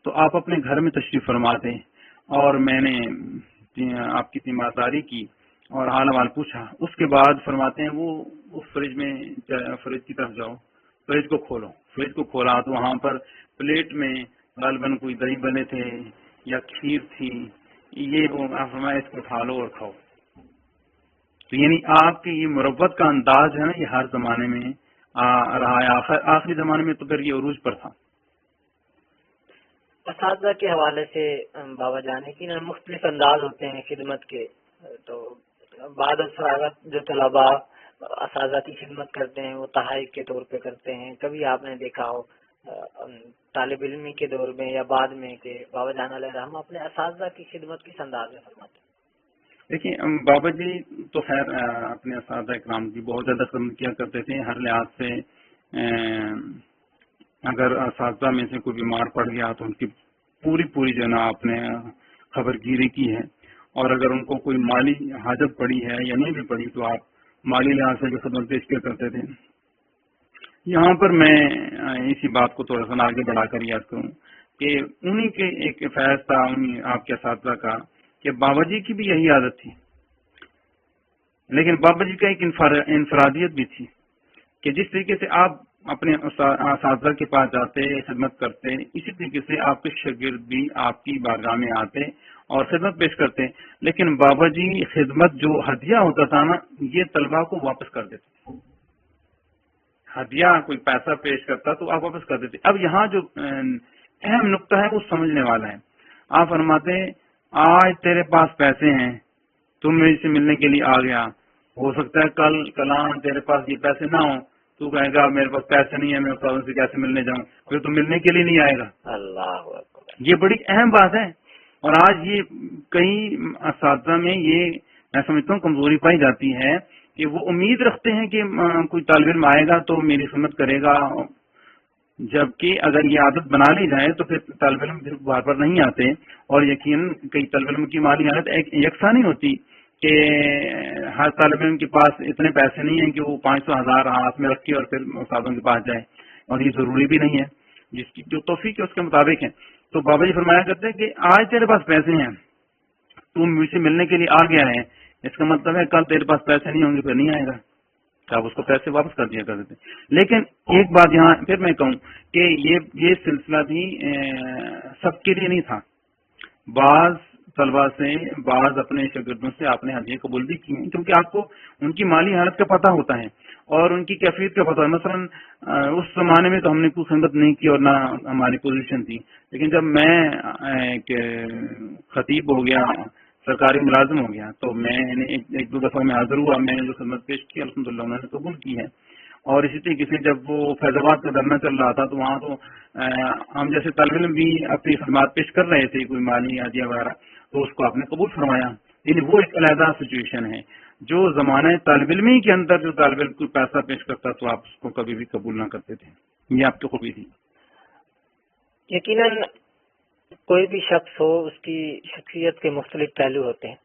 تو آپ اپنے گھر میں تشریف فرما تھے، اور میں نے آپ کی تیمارداری کی اور حال حوال پوچھا. اس کے بعد فرماتے ہیں وہ فریج کی طرف جاؤ، فریج کو کھولو. فریج کو کھولا تو وہاں پر پلیٹ میں غالباً کوئی دہی بنے تھے یا کھیر تھی، یہ فرمایا اس کو اٹھا لو اور کھاؤ. تو یعنی آپ کی یہ مربت کا انداز ہے نا، یہ ہر زمانے میں رہا ہے. آخری زمانے میں تو پھر یہ عروج پر تھا. اساتذہ کے حوالے سے بابا جان کی مختلف انداز ہوتے ہیں خدمت کے. تو بعض افراد جو طلباء اساتذہ کی خدمت کرتے ہیں وہ تحائف کے طور پہ کرتے ہیں. کبھی آپ نے دیکھا ہو طالب علمی کے دور میں یا بعد میں کہ بابا جان علیہ رحمہ اپنے اساتذہ کی خدمت کس انداز میں فرماتے ہیں؟ دیکھیے بابا جی تو خیر اپنے اساتذہ اکرام کی بہت زیادہ خدمت کیا کرتے تھے. ہر لحاظ سے اگر اساتذہ میں سے کوئی بیمار پڑ گیا تو ان کی پوری جو ہے نا آپ نے خبر گیری کی ہے. اور اگر ان کو کوئی مالی حاجت پڑی ہے یا نہیں بھی پڑی تو آپ مالی لحاظ سے جو خدمت پیش کیا کرتے تھے. یہاں پر میں اسی بات کو تھوڑا سا آگے بڑھا کر یاد کروں کہ انہی کے ایک فیض تھا آپ کے اساتذہ کا کہ بابا جی کی بھی یہی عادت تھی. لیکن بابا جی کا ایک انفرادیت بھی تھی کہ جس طریقے سے آپ اپنے اساتذہ کے پاس جاتے خدمت کرتے اسی طریقے سے آپ کے شاگرد بھی آپ کی بارگاہ میں آتے اور خدمت پیش کرتے. لیکن بابا جی خدمت جو ہدیہ ہوتا تھا نا یہ طلباء کو واپس کر دیتے تھے. ہدیہ کوئی پیسہ پیش کرتا تو آپ واپس کر دیتے. اب یہاں جو اہم نقطہ ہے وہ سمجھنے والا ہے. آپ فرماتے ہیں آج تیرے پاس پیسے ہیں تم میرے سے ملنے کے لیے آ گیا, ہو سکتا ہے کل کلاں تیرے پاس یہ پیسے نہ ہوں تو کہے گا میرے پاس پیسے نہیں ہے میں استاد سے کیسے ملنے جاؤں, پھر تو ملنے کے لیے نہیں آئے گا. اللہ اکبر. یہ بڑی اہم بات ہے. اور آج یہ کئی اساتذہ میں یہ میں سمجھتا ہوں کمزوری پائی جاتی ہے کہ وہ امید رکھتے ہیں کہ کوئی طالب علم آئے گا تو میری خدمت کرے گا, جبکہ اگر یہ عادت بنا لی جائے تو پھر طالب علم پھر بار بار نہیں آتے. اور یقیناً کئی طالب علم کی مالی حالت یکساں نہیں ہوتی کہ ہر طالب علم کے پاس اتنے پیسے نہیں ہیں کہ وہ 500,000 ہاتھ میں رکھے اور پھر استادوں کے پاس جائے, اور یہ ضروری بھی نہیں ہے. جس کی جو توفیق ہے اس کے مطابق ہے. تو بابا جی فرمایا کرتے ہیں کہ آج تیرے پاس پیسے ہیں تم مجھ سے ملنے کے لیے آ گیا ہے, اس کا مطلب ہے کل تیرے پاس پیسے نہیں ہوں گے پھر نہیں آئے گا. آپ اس کو پیسے واپس کر دیا کرتے تھے. لیکن ایک بات یہاں پھر میں کہوں کہ یہ سلسلہ بھی سب کے لیے نہیں تھا. بعض طلباء سے بعض اپنے شاگردوں سے آپ نے ہدیے قبول بھی کی ہیں کیونکہ آپ کو ان کی مالی حالت کا پتہ ہوتا ہے اور ان کی کیفیت کا پتہ ہے. مثلا اس زمانے میں تو ہم نے کوئی خدمت نہیں کی اور نہ ہماری پوزیشن تھی, لیکن جب میں ایک خطیب ہو گیا سرکاری ملازم ہو گیا تو میں ایک دو دفعہ میں حاضر ہوا, میں نے جو خدمت پیش کی الحمدللہ انہوں نے قبول کی ہے. اور اسی طریقے سے جب وہ فیض آباد کا دھرنا چل رہا تھا تو وہاں تو ہم جیسے طالب علم بھی اپنی خدمات پیش کر رہے تھے کوئی مالی ہدیہ وغیرہ, تو اس کو آپ نے قبول فرمایا. یعنی وہ ایک علیحدہ سچویشن ہے. جو زمانہ طالب علمی کے اندر جو طالب علم کوئی پیسہ پیش کرتا تو آپ اس کو کبھی بھی قبول نہ کرتے تھے. یہ آپ کی خوبی تھی. یقیناً کوئی بھی شخص ہو اس کی شخصیت کے مختلف پہلو ہوتے ہیں.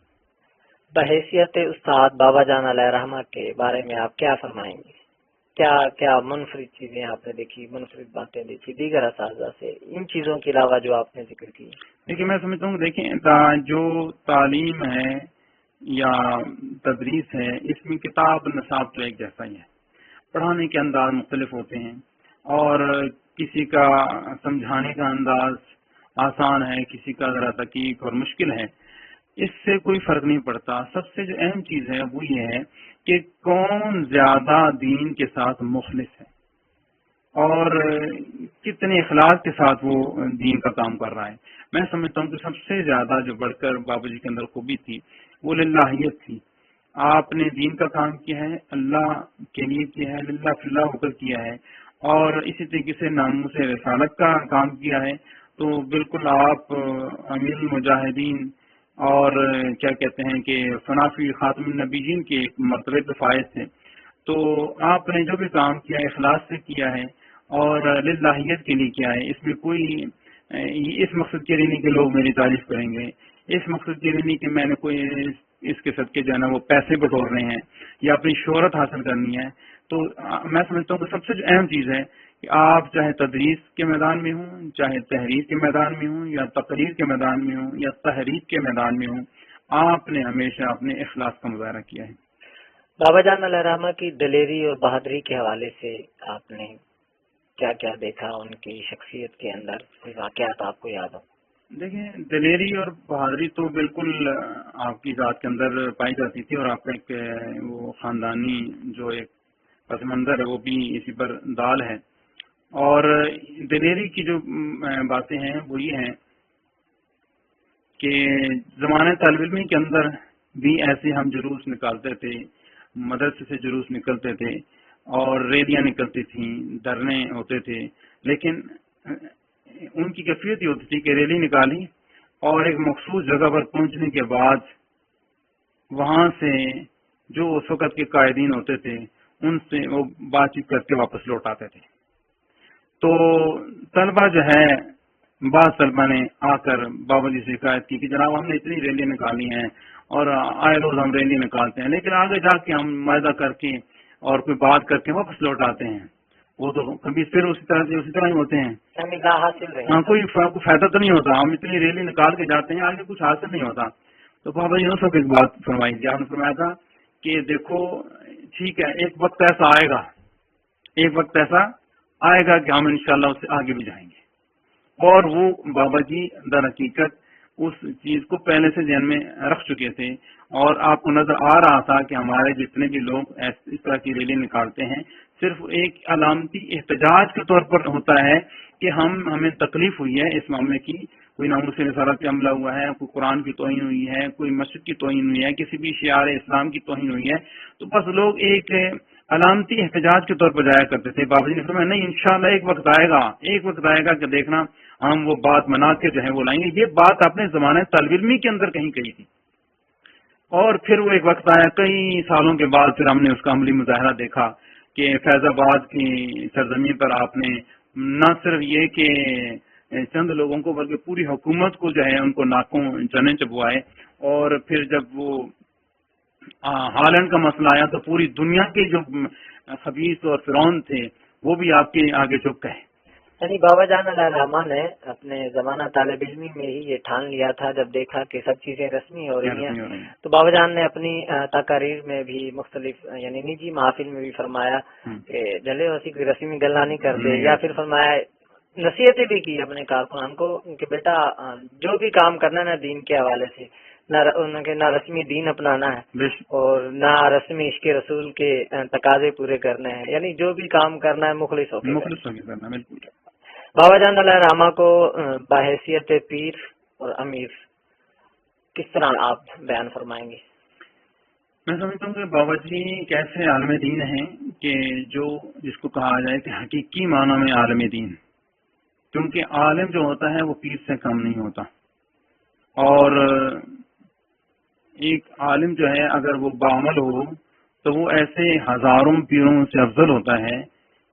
بحیثیت استاد بابا جان علیہ رحمہ کے بارے میں آپ کیا فرمائیں گے؟ کیا منفرد چیزیں آپ نے دیکھی, منفرد باتیں دیکھی دیگر اساتذہ سے, ان چیزوں کے علاوہ جو آپ نے ذکر کی؟ دیکھیے میں سمجھتا ہوں دیکھیں جو تعلیم ہے یا تدریس ہے اس میں کتاب نصاب تو ایک جیسا ہی ہے. پڑھانے کے انداز مختلف ہوتے ہیں اور کسی کا سمجھانے کا انداز آسان ہے, کسی کا ذرا دقیق اور مشکل ہے. اس سے کوئی فرق نہیں پڑتا. سب سے جو اہم چیز ہے وہ یہ ہے کہ کون زیادہ دین کے ساتھ مخلص ہے اور کتنے اخلاص کے ساتھ وہ دین کا کام کر رہا ہے. میں سمجھتا ہوں کہ سب سے زیادہ جو بڑھ کر بابا جی کے اندر خوبی تھی وہ للہیت تھی. آپ نے دین کا کام کیا ہے, اللہ کے لیے کیا ہے, للہ فی اللہ ہو کر کیا ہے, اور اسی طریقے سے ناموس رسالت کا کام کیا ہے. تو بالکل آپ امیر المجاہدین اور کیا کہتے ہیں کہ فنافی خاتم النبیین کے ایک مرتبے پہ فائز تھے. تو آپ نے جو بھی کام کیا ہے اخلاص سے کیا ہے اور للہیت کے لیے کیا ہے. اس میں کوئی اس مقصد کے لیے نہیں کہ لوگ میری تعریف کریں گے, اس مقصد کے لیے نہیں کہ میں نے کوئی اس کے صدقے جو ہے نا وہ پیسے بٹور رہے ہیں یا اپنی شہرت حاصل کرنی ہے. تو میں سمجھتا ہوں کہ سب سے جو اہم چیز ہے کہ آپ چاہے تدریس کے میدان میں ہوں, چاہے تحریر کے میدان میں ہوں, یا تقریر کے میدان میں ہوں, یا تحریک کے میدان میں ہوں, آپ نے ہمیشہ اپنے اخلاص کا مظاہرہ کیا ہے. بابا جان علیہ رحمہ کی دلیری اور بہادری کے حوالے سے آپ نے کیا کیا دیکھا, ان کی شخصیت کے اندر کوئی واقعات آپ کو یاد ہو؟ دیکھیں دلیری اور بہادری تو بالکل آپ کی ذات کے اندر پائی جاتی تھی, اور آپ کا ایک وہ خاندانی جو ایک پس منظر ہے وہ بھی اسی پر دال ہے. اور دلیری کی جو باتیں ہیں وہ یہ ہیں کہ زمانے طالب علمی کے اندر بھی ایسے ہم جلوس نکالتے تھے، مدرسے سے جلوس نکلتے تھے اور ریلیاں نکلتی تھیں، دھرنے ہوتے تھے، لیکن ان کی کیفیت یہ ہوتی تھی کہ ریلی نکالی اور ایک مخصوص جگہ پر پہنچنے کے بعد وہاں سے جو اس وقت کے قائدین ہوتے تھے ان سے وہ بات چیت کر کے واپس لوٹ آتے تھے. تو طلبہ جو ہے، بعض طلبہ نے آ کر بابا جی سے شکایت کی کہ جناب ہم نے اتنی ریلی نکالی ہیں اور آئے روز ہم ریلی نکالتے ہیں، لیکن آگے جا کے ہم معاہدہ کر کے اور کوئی بات کر کے واپس لوٹ آتے ہیں. وہ تو کبھی پھر اسی طرح ہی ہوتے ہیں، ہاں کوئی فائدہ تو نہیں ہوتا. ہم اتنی ریلی نکال کے جاتے ہیں، آگے کچھ حاصل نہیں ہوتا. تو بابا جی نے اس وقت ایک بات فرمائی تھی، آپ نے فرمایا تھا کہ دیکھو ٹھیک ہے، ایک وقت ایسا آئے گا کہ ہم انشاءاللہ اس سے آگے بھی جائیں گے. اور وہ بابا جی در حقیقت اس چیز کو پہلے سے ذہن میں رکھ چکے تھے اور آپ کو نظر آ رہا تھا کہ ہمارے جتنے بھی لوگ اس طرح کی ریلی نکالتے ہیں صرف ایک علامتی احتجاج کے طور پر ہوتا ہے کہ ہمیں تکلیف ہوئی ہے اس معاملے کی، کوئی ناموس رسالت پہ حملہ ہوا ہے، کوئی قرآن کی توہین ہوئی ہے، کوئی مسجد کی توہین ہوئی ہے، کسی بھی شعار اسلام کی توہین ہوئی ہے، تو بس لوگ ایک علامتی احتجاج کے طور پر جایا کرتے تھے. بابا جی نے فرمایا نہیں، انشاءاللہ ایک وقت آئے گا کہ دیکھنا ہم وہ بات منا کے جو ہے وہ لائیں گے. یہ بات آپ نے زمانہ طالب علمی کے اندر کہیں کہی تھی اور پھر وہ ایک وقت آیا کئی سالوں کے بعد، پھر ہم نے اس کا عملی مظاہرہ دیکھا کہ فیض آباد کی سرزمین پر آپ نے نہ صرف یہ کہ چند لوگوں کو بلکہ پوری حکومت کو جو ہے ان کو ناکوں چنے چبوائے. اور پھر جب وہ ہالینڈ کا مسئلہ آیا تو پوری دنیا کے جو خبیث اور فرعون تھے وہ بھی آپ کے آگے جھک گئے. یعنی بابا جان علیہ الرحمٰ نے اپنے زمانہ طالب علمی میں ہی یہ ٹھان لیا تھا، جب دیکھا کہ سب چیزیں رسمی ہو رہی ہیں تو بابا جان نے اپنی تقاریر میں بھی مختلف یعنی نجی محافل میں بھی فرمایا کہ جلے وسیع کوئی رسمی گلا نہیں کرتے، یا پھر فرمایا نصیحتیں بھی کی اپنے کارکنان کو کہ بیٹا جو بھی کام کرنا ہے نا دین کے حوالے سے، نہ رسمی دین اپنانا ہے اور نہ رسمی عشق رسول کے تقاضے پورے کرنے ہیں، یعنی جو بھی کام کرنا ہے مخلص ہو کے کرنا. بالکل. بابا جان علیہ الرحمٰ کو بحیثیت پیر اور امیر کس طرح آپ بیان فرمائیں گے؟ میں سمجھتا ہوں کہ بابا جی ایک ایسے عالم دین ہیں کہ جس کو کہا جائے کہ حقیقی معنی میں عالم دین، کیونکہ عالم جو ہوتا ہے وہ پیر سے کم نہیں ہوتا. اور ایک عالم جو ہے اگر وہ بعمل ہو تو وہ ایسے ہزاروں پیروں سے افضل ہوتا ہے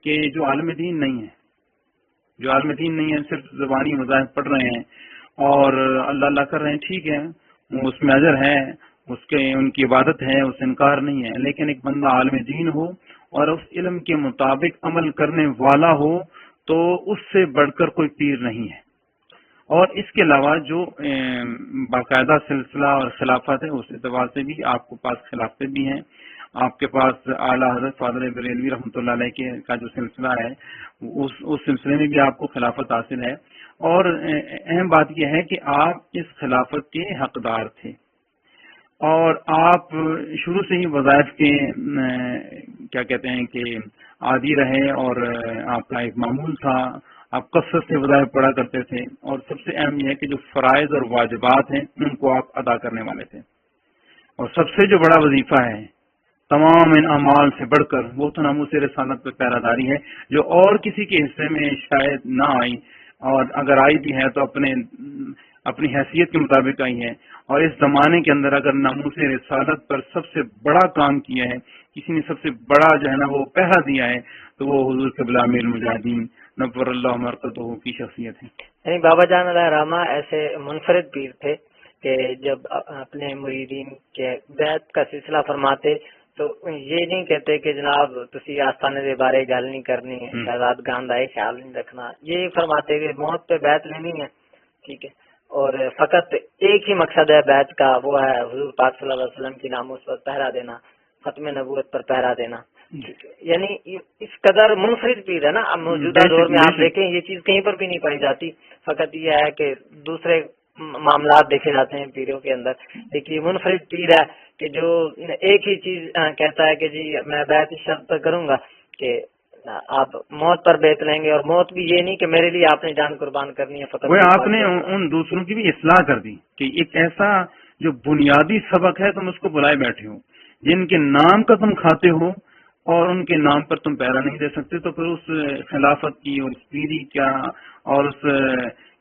کہ جو عالم دین نہیں ہے. جو عالم دین نہیں ہے، صرف زبانی مذاہب پڑھ رہے ہیں اور اللہ اللہ کر رہے ہیں، ٹھیک ہے اس میں اجر ہے، ان کی عبادت ہے، اس سے انکار نہیں ہے، لیکن ایک بندہ عالم دین ہو اور اس علم کے مطابق عمل کرنے والا ہو تو اس سے بڑھ کر کوئی پیر نہیں ہے. اور اس کے علاوہ جو باقاعدہ سلسلہ اور خلافت ہے اس اعتبار سے بھی آپ کے پاس خلافتیں بھی ہیں. آپ کے پاس اعلیٰ حضرت فاضل بریلوی رحمۃ اللہ علیہ کا جو سلسلہ ہے اس سلسلے میں بھی آپ کو خلافت حاصل ہے. اور اہم بات یہ ہے کہ آپ اس خلافت کے حقدار تھے اور آپ شروع سے ہی وظائف کے کیا کہتے ہیں کہ عادی رہے اور آپ کا ایک معمول تھا، آپ کثرت سے وظائف پڑھا کرتے تھے. اور سب سے اہم یہ ہے کہ جو فرائض اور واجبات ہیں ان کو آپ ادا کرنے والے تھے. اور سب سے جو بڑا وظیفہ ہے تمام ان اعمال سے بڑھ کر وہ تو ناموس رسالت پہ پہرہ داری ہے جو اور کسی کے حصے میں شاید نہ آئی، اور اگر آئی بھی ہے تو اپنی حیثیت کے مطابق آئی ہے. اور اس زمانے کے اندر اگر ناموس رسالت پر سب سے بڑا کام کیا ہے، کسی نے سب سے بڑا جو ہے نا وہ پہرہ دیا ہے تو وہ حضور قبلہ امیر المجاہدین نور اللہ مرقدہ کی شخصیت ہے. یعنی بابا جان علیہ الرحمٰ ایسے منفرد پیر تھے کہ جب اپنے مریدین کے بیعت کا سلسلہ فرماتے تو یہ نہیں کہتے کہ جناب تسی آستانے دے بارے گل نہیں کرنی ہے، شہزاد گاندھ آئے خیال نہیں رکھنا. یہ فرماتے کہ موت پہ بیعت لینی ہے، ٹھیک ہے، اور فقط ایک ہی مقصد ہے بیعت کا، وہ ہے حضور پاک صلی اللہ علیہ وسلم کی ناموس پر پہرا دینا، ختم نبوت پر پہرا دینا. یعنی اس قدر منفرد پیر ہے نا. اب موجودہ دور میں آپ دیکھیں یہ چیز کہیں پر بھی نہیں پائی جاتی. فقط یہ ہے کہ دوسرے معاملات دیکھے جاتے ہیں پیروں کے اندر. دیکھیے منفرد پیر ہے کہ جو ایک ہی چیز کہتا ہے کہ جی میں بیعت اس شرط پر کروں گا کہ آپ موت پر بیت لیں گے, اور موت بھی یہ نہیں کہ میرے لیے آپ نے جان قربان کرنی ہے, فقط وہ آپ نے ان دوسروں کی بھی اصلاح کر دی کہ ایک ایسا جو بنیادی سبق ہے تم اس کو بلائے بیٹھے ہو, جن کے نام کا تم کھاتے ہو اور ان کے نام پر تم پہرا نہیں دے سکتے, تو پھر اس خلافت کی اور اس پیری کیا اور اس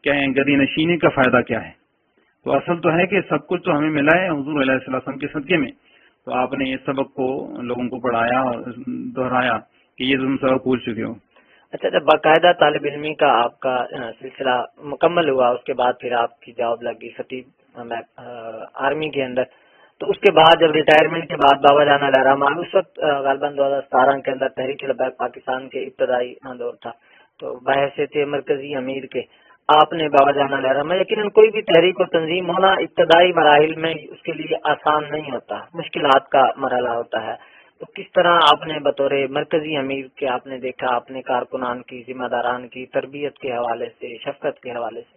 کیا گدی نشینی کا فائدہ کیا ہے؟ تو اصل تو ہے کہ سب کچھ تو ہمیں ملا ہے حضور علیہ السلام کے صدقے میں. تو آپ نے اس سبق کو لوگوں کو پڑھایا اور دہرایا کہ یہ تم سبق بھول چکے ہو. اچھا, جب باقاعدہ طالب علمی کا آپ کا سلسلہ مکمل ہوا, اس کے بعد پھر آپ کی جاب لگی خطیب آرمی کے اندر, تو اس کے بعد جب ریٹائرمنٹ کے بعد بابا جان الرحمان, اس وقت غالباً 2017 کے اندر تحریک لبیک پاکستان کے ابتدائی دور تھا, تو بحیثیت مرکزی امیر کے آپ نے بابا جان الرحمان, یقیناً کوئی بھی تحریک و تنظیم ہونا ابتدائی مراحل میں اس کے لیے آسان نہیں ہوتا, مشکلات کا مرحلہ ہوتا ہے. تو کس طرح آپ نے بطور مرکزی امیر کے آپ نے دیکھا, آپ نے کارکنان کی, ذمہ داران کی تربیت کے حوالے سے, شفقت کے حوالے سے؟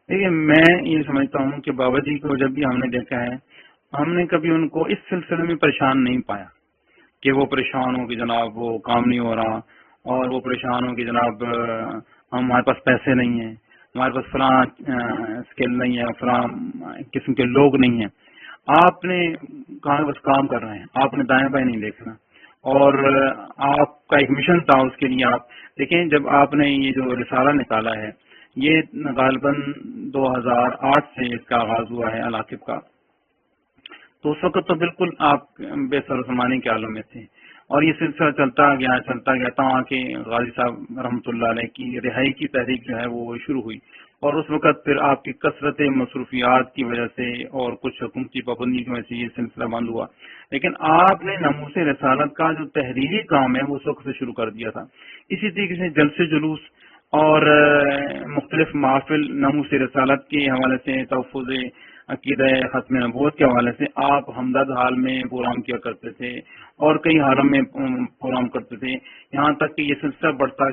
دیکھیے میں یہ سمجھتا ہوں کہ بابا جی کو جب بھی ہم نے دیکھا ہے, ہم نے کبھی ان کو اس سلسلے میں پریشان نہیں پایا کہ وہ پریشان ہو کہ جناب وہ کام نہیں ہو رہا, اور وہ پریشان ہو کہ جناب ہمارے پاس پیسے نہیں ہیں, ہمارے پاس فلاں اسکل نہیں ہے, فلاں قسم کے لوگ نہیں ہیں. آپ نے کہا بس کام کر رہے ہیں, آپ نے دائیں بائیں نہیں دیکھنا, اور آپ کا ایک مشن تھا اس کے لیے. آپ دیکھیں جب آپ نے یہ جو رسالہ نکالا ہے, یہ غالباً 2008 سے اس کا آغاز ہوا ہے علاقب کا, تو اس وقت تو بالکل آپ بے سر و سامانی کے عالم میں تھے, اور یہ سلسلہ چلتا گیا تاکہ غازی صاحب رحمۃ اللہ علیہ کی رہائی کی تحریک جو ہے وہ شروع ہوئی, اور اس وقت پھر آپ کی کثرت مصروفیات کی وجہ سے اور کچھ حکومتی پابندی کی وجہ سے یہ سلسلہ بند ہوا. لیکن آپ نے ناموس رسالت کا جو تحریری کام ہے وہ اس وقت سے شروع کر دیا تھا. اسی طریقے سے جلسے جلوس اور مختلف محافل ناموس رسالت کے حوالے سے, تحفظ عقیدہ ختم نبوت کے حوالے سے آپ ہمدرد حال میں پروگرام کیا کرتے تھے, اور کئی حالم میں پروگرام کرتے تھے, یہاں تک کہ یہ سلسلہ بڑھتا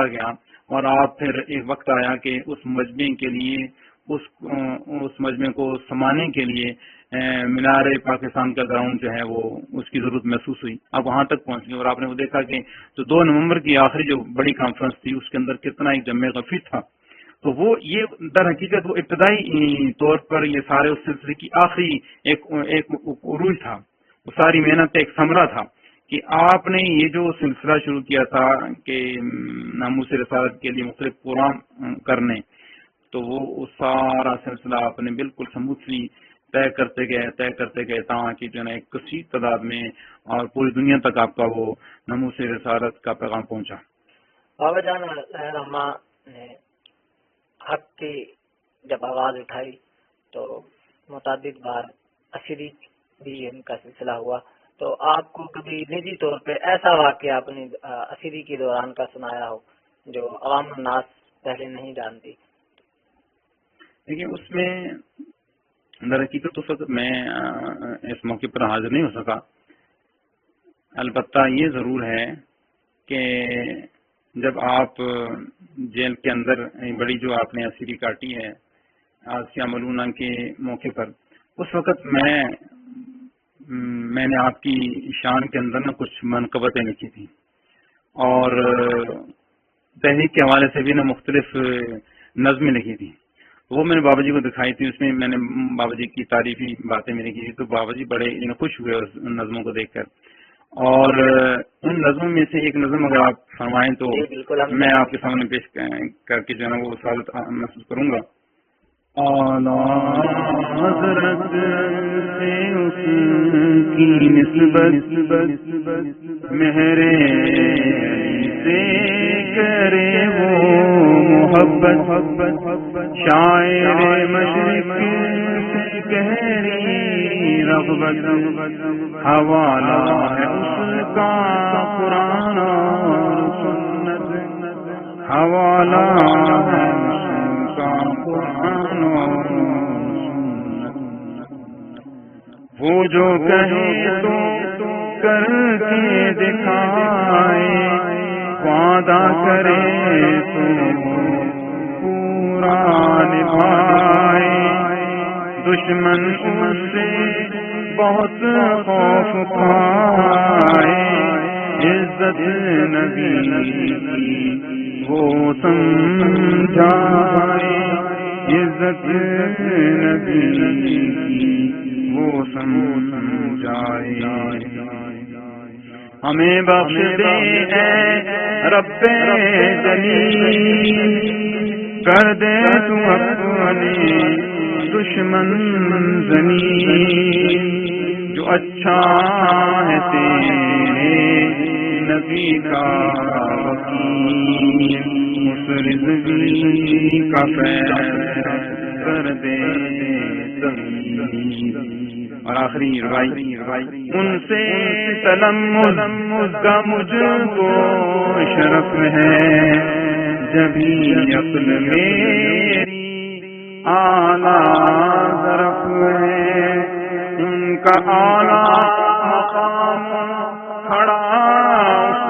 گیا. اور آپ پھر ایک وقت آیا کہ اس مجمع کے لیے, اس مجمع کو سمانے کے لیے مینار پاکستان کا گراؤنڈ جو ہے وہ اس کی ضرورت محسوس ہوئی. آپ وہاں تک پہنچ گئے, اور آپ نے وہ دیکھا کہ جو 2 نومبر کی آخری جو بڑی کانفرنس تھی اس کے اندر کتنا ایک جمع غفیر تھا. تو وہ یہ در حقیقت وہ ابتدائی طور پر یہ سارے اس سلسلے کی آخری ایک عروج تھا, وہ ساری محنت ایک ثمرہ تھا کہ آپ نے یہ جو سلسلہ شروع کیا تھا کہ ناموس رسالت کے لیے مختلف پروگرام کرنے, تو وہ سارا سلسلہ آپ نے بالکل سموتھلی طے کرتے گئے تاکہ جو ہے کثیر تعداد میں اور پوری دنیا تک آپ کا وہ ناموس رسالت کا پیغام پہنچا. بابا جان رحمٰ نے حق کی جب آواز اٹھائی تو متعدد بار اسیری بھی ان کا سلسلہ ہوا, تو آپ کو کبھی نجی طور پہ ایسا واقعہ اپنی اسیری کے دوران کا سنایا ہو جو عوام الناس پہلے نہیں جانتی؟ دیکھیے اس میں در حقیقت اس وقت میں اس موقع پر حاضر نہیں ہو سکا. البتہ یہ ضرور ہے کہ جب آپ جیل کے اندر بڑی جو آپ نے اسیری کاٹی ہے آسیہ ملونہ کے موقع پر, اس وقت میں نے آپ کی شان کے اندر نا کچھ منقبتیں لکھی تھیں, اور تحریک کے حوالے سے بھی نا مختلف نظمیں لکھی تھیں. وہ میں نے بابا جی کو دکھائی تھی, اس میں میں نے بابا جی کی تعریفی باتیں میں لکھی تھی, تو بابا جی بڑے خوش ہوئے اس نظموں کو دیکھ کر. اور ان نظموں میں سے ایک نظم اگر آپ فرمائیں تو میں آپ کے سامنے پیش کر کے جو ہے نا وہ سعادت محسوس کروں گا. حضرت سے اس کی نسبت مہر سے کرے وہ محبت, شاعر مشرق سے گہری رغبت, حوالہ ہے اس کا قرآن اور سنت, حوالہ ہے اس کا قرآن اور سنت. وہ جو کہے تو کر کے دکھائے, وعدہ کرے تو برا نبھائے، دشمن اسے بہت خوف کھائے، عزت نبی کی وہ سمجھائے، عزت نبی کی وہ سمجھائے۔ ہمیں بخش دے اے رب جلیل، کر دے تو اپنے دشمن ذلیل، جو اچھا ہے تیرے نبی کا وکیل، اس رضوی کا فیصلہ کر دے تبدیل۔ اور آخری روائی، ان سے تلمذ کا مجھ کو شرف ہے، جبھی عقل میری اعلیٰ ظرف ہے، ان کا اعلیٰ مقام کھڑا اس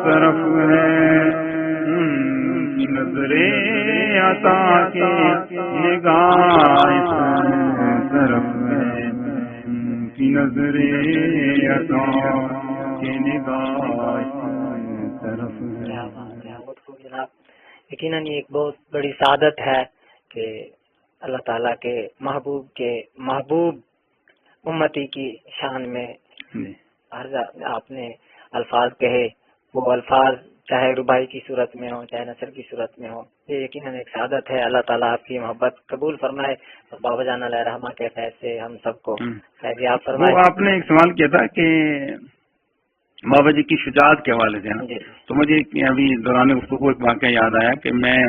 طرف ہے، ان کی نظر عطا کے نگاہ اس طرف ہے، کی نظر عطا کے نگاہ طرف ہے۔ جناب، یقیناً یہ ایک بہت بڑی سعادت ہے کہ اللہ تعالیٰ کے محبوب امتی کی شان میں آپ نے الفاظ کہے، وہ الفاظ چاہے ربائی کی صورت میں ہو چاہے نثر کی صورت میں ہو، یہ یقیناً ایک سعادت ہے۔ اللہ تعالیٰ آپ کی محبت قبول فرمائے اور بابا جان علیہ رحمہ کے فیض سے ہم سب کو فیضیاب فرمائے۔ وہ آپ نے ایک سوال کیا تھا کہ بابا جی کی شجاعت کے حوالے سے، تو مجھے ابھی دوران گفتگو ایک واقعہ یاد آیا کہ میں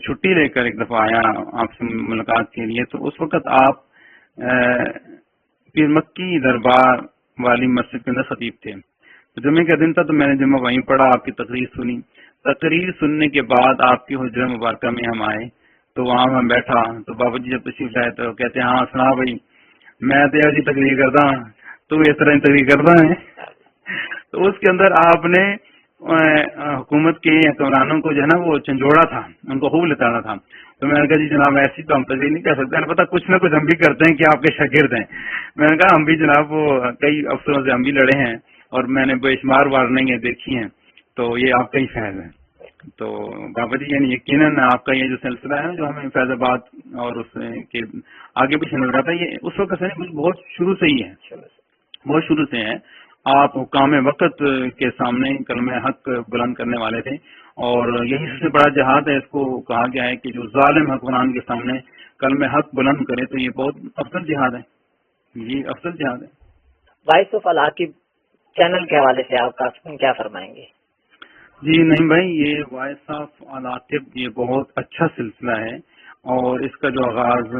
چھٹی لے کر ایک دفعہ آیا آپ سے ملاقات کے لیے، تو اس وقت آپ پیر مکی دربار والی مسجد کے اندر خطیب تھے۔ جمعے کا دن تھا تو میں نے جمعہ وہیں پڑھا، آپ کی تقریر سنی۔ تقریر سننے کے بعد آپ کی حجرہ مبارکہ میں ہم آئے تو وہاں میں بیٹھا تو بابا جی جب تشریف لائے تو کہتے ہیں ہاں سنا بھائی میں تو ایسی تقریر کرتا ہوں، تو اس طرح تقریر کرتا ہے۔ تو اس کے اندر آپ نے حکومت کے حکمرانوں کو جو ہے نا وہ جھنجھوڑا تھا، ان کو خوب لتاڑا تھا۔ تو میں نے کہا جی جناب ایسی تو ہم تقریر نہیں کر سکتے، میں نے پتا کچھ نہ کچھ ہم بھی کرتے ہیں کہ آپ کے شاگرد ہیں۔ میں نے کہا ہم بھی جناب وہ کئی افسروں سے ہم بھی لڑے ہیں اور میں نے بے شمار وارننگیں دیکھی ہیں، تو یہ آپ کا ہی فیض ہے۔ تو بابا جی یعنی یقیناً آپ کا یہ جو سلسلہ ہے جو ہمیں فیض آباد اور اس کے آگے بھی نظر آتا ہے، یہ اس وقت سے بہت شروع سے ہی ہے، بہت شروع سے ہے۔ آپ حکام وقت کے سامنے کلمہ حق بلند کرنے والے تھے، اور یہی سب سے بڑا جہاد ہے۔ اس کو کہا گیا ہے کہ جو ظالم حکمران کے سامنے کلمہ حق بلند کرے تو یہ بہت افضل جہاد ہے، یہ افضل جہاد ہے۔ وائس آف العاقب چینل کے حوالے سے آپ کا کیا فرمائیں گے؟ جی نہیں بھائی، یہ وائس آف العاقب یہ بہت اچھا سلسلہ ہے، اور اس کا جو آغاز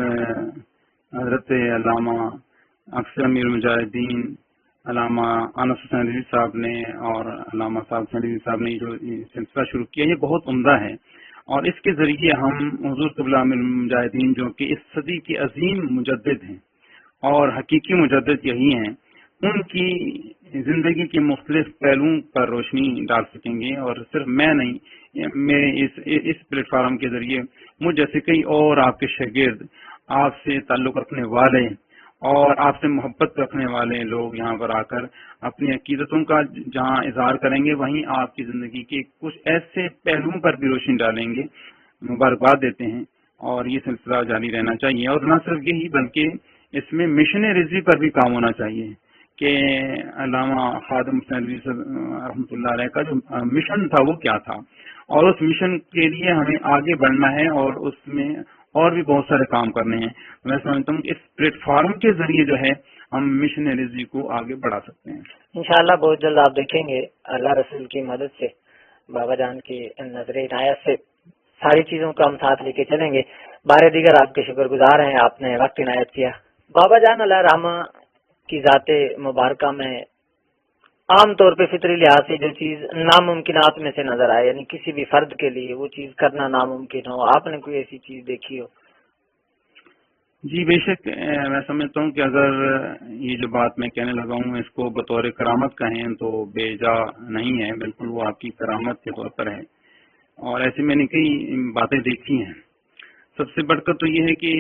حضرت علامہ اکثر امیر المجاہدین علامہ انس حسین رضوی صاحب نے اور علامہ صاحب حسین رضوی صاحب نے جو سلسلہ شروع کیا یہ بہت عمدہ ہے، اور اس کے ذریعے ہم حضور قبلہ امیر المجاہدین جو کہ اس صدی کے عظیم مجدد ہیں اور حقیقی مجدد یہی ہیں، ان کی زندگی کے مختلف پہلوؤں پر روشنی ڈال سکیں گے۔ اور صرف میں نہیں، میرے اس پلیٹ فارم کے ذریعے مجھ جیسے کئی اور آپ کے شاگرد، آپ سے تعلق رکھنے والے اور آپ سے محبت رکھنے والے لوگ یہاں پر آ کر اپنی عقیدتوں کا جہاں اظہار کریں گے، وہیں آپ کی زندگی کے کچھ ایسے پہلوؤں پر بھی روشنی ڈالیں گے۔ مبارکباد دیتے ہیں، اور یہ سلسلہ جاری رہنا چاہیے، اور نہ صرف یہی بلکہ اس میں مشن رضوی پر بھی کام ہونا چاہیے کہ علامہ خادم حسین رضوی رحمۃ اللہ علیہ کا جو مشن تھا وہ کیا تھا، اور اس مشن کے لیے ہمیں آگے بڑھنا ہے، اور اس میں اور بھی بہت سارے کام کرنے ہیں۔ میں سمجھتا ہوں کہ اس پلیٹ فارم کے ذریعے جو ہے ہم مشن رضوی کو آگے بڑھا سکتے ہیں۔ انشاءاللہ بہت جلد آپ دیکھیں گے اللہ رسول کی مدد سے، بابا جان کی نظر عنایت سے ساری چیزوں کو ہم ساتھ لے کے چلیں گے۔ بار دیگر آپ کے شکر گزار ہیں، آپ نے وقت عنایت کیا۔ بابا جان علیہ رحمہ کی ذات مبارکہ میں عام طور پہ فطری لحاظ سے جو چیز ناممکنات میں سے نظر آئے، یعنی کسی بھی فرد کے لیے وہ چیز کرنا ناممکن ہو، آپ نے کوئی ایسی چیز دیکھی ہو؟ جی بے شک، میں سمجھتا ہوں کہ اگر یہ جو بات میں کہنے لگا ہوں اس کو بطور کرامت کہیں تو بے جا نہیں ہے، بالکل وہ آپ کی کرامت کے طور پر ہے۔ اور ایسی میں نے کئی باتیں دیکھی ہیں. سب سے بڑھ کر تو یہ ہے کہ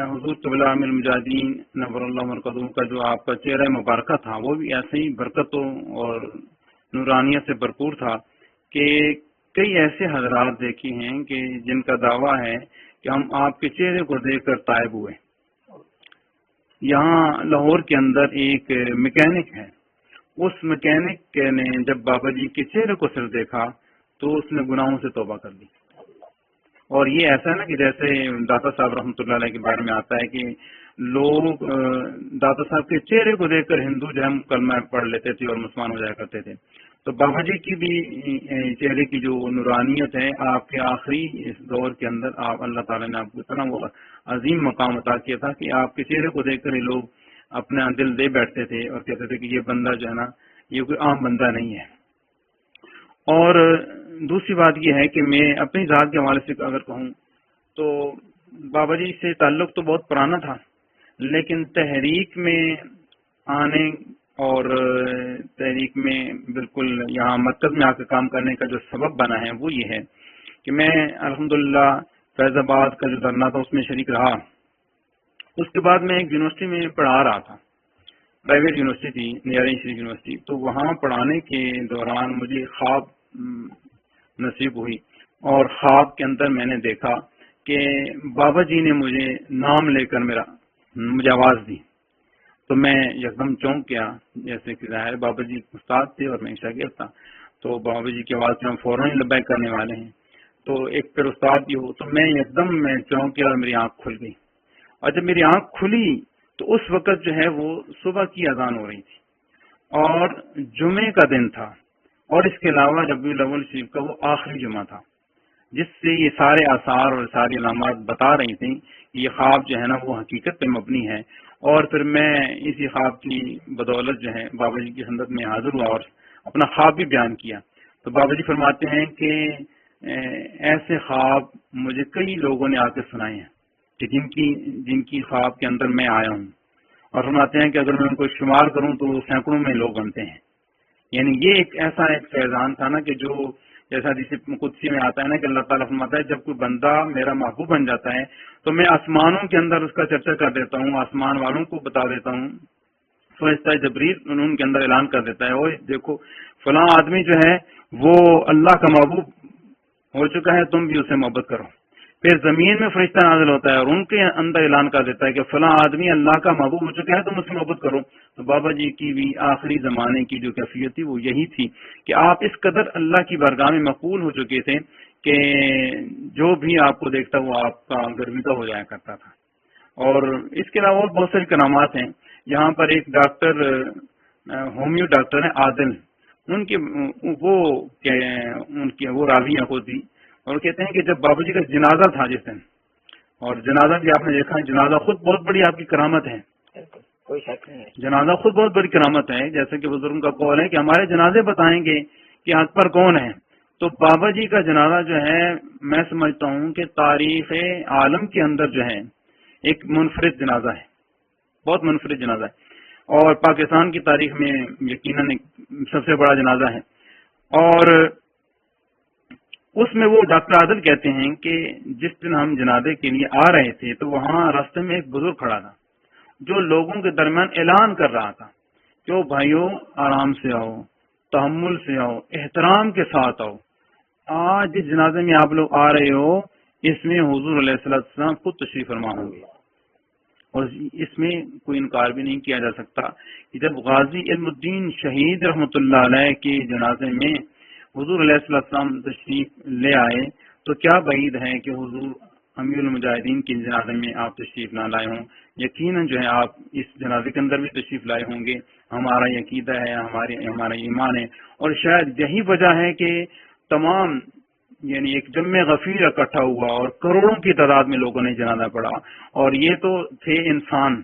حضور قبلہ عامل المجاہدین نور اللہ مرکزوں کا جو آپ کا چہرہ مبارکہ تھا وہ بھی ایسے ہی برکتوں اور نورانیت سے بھرپور تھا کہ کئی ایسے حضرات دیکھے ہیں کہ جن کا دعویٰ ہے کہ ہم آپ کے چہرے کو دیکھ کر تائب ہوئے. یہاں لاہور کے اندر ایک میکینک ہے، اس میکینک نے جب بابا جی کے چہرے کو صرف دیکھا تو اس نے گناہوں سے توبہ کر لی. اور یہ ایسا ہے نا کہ جیسے داتا صاحب رحمۃ اللہ علیہ کے بارے میں آتا ہے کہ لوگ داتا صاحب کے چہرے کو دیکھ کر ہندو جو ہے کلمہ پڑھ لیتے تھے اور مسلمان ہو جایا کرتے تھے. تو بابا جی کی بھی چہرے کی جو نورانیت ہے آپ کے آخری اس دور کے اندر آپ اللہ تعالیٰ نے آپ کو اتنا وہ عظیم مقام عطا کیا تھا کہ آپ کے چہرے کو دیکھ کر یہ لوگ اپنا دل دے بیٹھتے تھے اور کہتے تھے کہ یہ بندہ جو ہے نا یہ کوئی عام بندہ نہیں ہے. اور دوسری بات یہ ہے کہ میں اپنی ذات کے حوالے سے اگر کہوں تو بابا جی سے تعلق تو بہت پرانا تھا، لیکن تحریک میں آنے اور تحریک میں بالکل یہاں مرکز میں آ کر کام کرنے کا جو سبب بنا ہے وہ یہ ہے کہ میں الحمدللہ فیض آباد کا جو دھرنا تھا اس میں شریک رہا. اس کے بعد میں ایک یونیورسٹی میں پڑھا رہا تھا، پرائیویٹ یونیورسٹی تھی نیارین شریف یونیورسٹی. تو وہاں پڑھانے کے دوران مجھے خواب نصیب ہوئی اور خواب کے اندر میں نے دیکھا کہ بابا جی نے مجھے نام لے کر مجھے آواز دی. تو میں یکدم چونک گیا، جیسے کہ ظاہر بابا جی استاد تھے اور میں شاگرد تھا، تو بابا جی کی آواز سے ہم فوراً لبیک کرنے والے ہیں. تو ایک پھر استاد بھی ہو، تو میں یکدم میں چونک گیا اور میری آنکھ کھل گئی. اور جب میری آنکھ کھلی تو اس وقت جو ہے وہ صبح کی اذان ہو رہی تھی اور جمعے کا دن تھا، اور اس کے علاوہ ربیع الاول شریف کا وہ آخری جمعہ تھا، جس سے یہ سارے آثار اور ساری علامات بتا رہی تھیں کہ یہ خواب جو ہے نا وہ حقیقت پہ مبنی ہے. اور پھر میں اسی خواب کی بدولت جو ہے بابا جی کی خدمت میں حاضر ہوا اور اپنا خواب بھی بیان کیا. تو بابا جی فرماتے ہیں کہ ایسے خواب مجھے کئی لوگوں نے آ کے سنائے ہیں کہ جن کی خواب کے اندر میں آیا ہوں، اور فرماتے ہیں کہ اگر میں ان کو شمار کروں تو سینکڑوں میں لوگ بنتے ہیں. یعنی یہ ایک ایسا ایک فیضان تھا نا کہ جو جیسا حدیث قدسی میں آتا ہے نا کہ اللہ تعالیٰ فرماتا ہے جب کوئی بندہ میرا محبوب بن جاتا ہے تو میں آسمانوں کے اندر اس کا چرچا کر دیتا ہوں، آسمان والوں کو بتا دیتا ہوں. فرشتہ جبریل ان کے اندر اعلان کر دیتا ہے وہ دیکھو فلاں آدمی جو ہے وہ اللہ کا محبوب ہو چکا ہے، تم بھی اسے محبت کرو. پھر زمین میں فرشتہ نازل ہوتا ہے اور ان کے اندر اعلان کر دیتا ہے کہ فلاں آدمی اللہ کا محبوب ہو چکا ہے، تم اس سے محبت کرو. تو بابا جی کی بھی آخری زمانے کی جو کیفیت تھی وہ یہی تھی کہ آپ اس قدر اللہ کی بارگاہ میں مقبول ہو چکے تھے کہ جو بھی آپ کو دیکھتا وہ آپ کا گرویدہ ہو جایا کرتا تھا. اور اس کے علاوہ بہت ساری کرامات ہیں. یہاں پر ایک ڈاکٹر ہومیو ڈاکٹر ہیں عادل، ان کی وہ راوی خود بھی، اور کہتے ہیں کہ جب بابا جی کا جنازہ تھا جس دن، اور جنازہ بھی آپ نے دیکھا ہے، جنازہ خود بہت بڑی آپ کی کرامت ہے، کوئی شک نہیں ہے. جنازہ خود بہت بڑی کرامت ہے. جیسے کہ بزرگوں کا قول ہے کہ ہمارے جنازے بتائیں گے کہ حق پر کون ہے. تو بابا جی کا جنازہ جو ہے میں سمجھتا ہوں کہ تاریخ عالم کے اندر جو ہے ایک منفرد جنازہ ہے، بہت منفرد جنازہ ہے، اور پاکستان کی تاریخ میں یقیناً سب سے بڑا جنازہ ہے. اور اس میں وہ ڈاکٹر عادل کہتے ہیں کہ جس دن ہم جنازے کے لیے آ رہے تھے تو وہاں راستے میں ایک بزرگ کھڑا تھا جو لوگوں کے درمیان اعلان کر رہا تھا کہ وہ بھائیوں آرام سے آؤ، تحمل سے آؤ، احترام کے ساتھ آؤ. آج جس جنازے میں آپ لوگ آ رہے ہو اس میں حضور علیہ السلام خود تشریف فرما ہوں گے. اور اس میں کوئی انکار بھی نہیں کیا جا سکتا کہ جب غازی علم الدین شہید رحمۃ اللہ علیہ کے جنازے میں حضور علیہ السلام تشریف لے آئے تو کیا بعید ہے کہ حضور امیر المجاہدین کے جنازے میں آپ تشریف نہ لائے ہوں. یقیناً جو ہے آپ اس جنازے کے اندر بھی تشریف لائے ہوں گے. ہمارا یہ عقیدہ ہے، ہمارا ایمان ہے، اور شاید یہی وجہ ہے کہ تمام یعنی ایک جمع غفیر اکٹھا ہوا اور کروڑوں کی تعداد میں لوگوں نے جنازہ پڑھا. اور یہ تو تھے انسان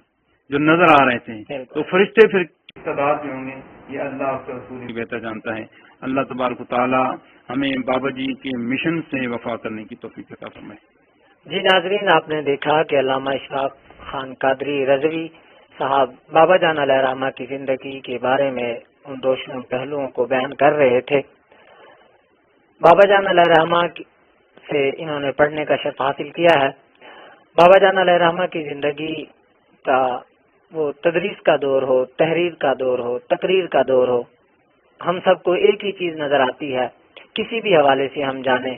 جو نظر آ رہے تھے، تو فرشتے پھر تعداد میں ہوں گے، یہ اللہ آپ کا رسول ہی بہتر جانتا ہے. اللہ تبارک و تعالی ہمیں بابا جی کے مشن سے وفا کرنے کی توفیق عطا فرمائے. جی ناظرین، آپ نے دیکھا کہ علامہ اشفاق خان قادری رضوی صاحب بابا جان علیہ رحمہ کی زندگی کے بارے میں ان روشن پہلوؤں کو بیان کر رہے تھے. بابا جان علیہ رحمہ سے انہوں نے پڑھنے کا شرف حاصل کیا ہے۔ بابا جان علیہ رحمہ کی زندگی کا وہ تدریس کا دور ہو، تحریر کا دور ہو، تقریر کا دور ہو، ہم سب کو ایک ہی چیز نظر آتی ہے۔ کسی بھی حوالے سے ہم جانیں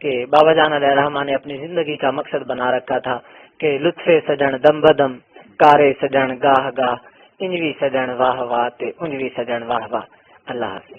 کہ بابا جان علیہ رحمہ نے اپنی زندگی کا مقصد بنا رکھا تھا کہ لطف سجن دم بدم، کارے سجن گاہ گاہ، انجوی سجن واہ واہ تے انجوی سجن واہ واہ۔ اللہ حافظ۔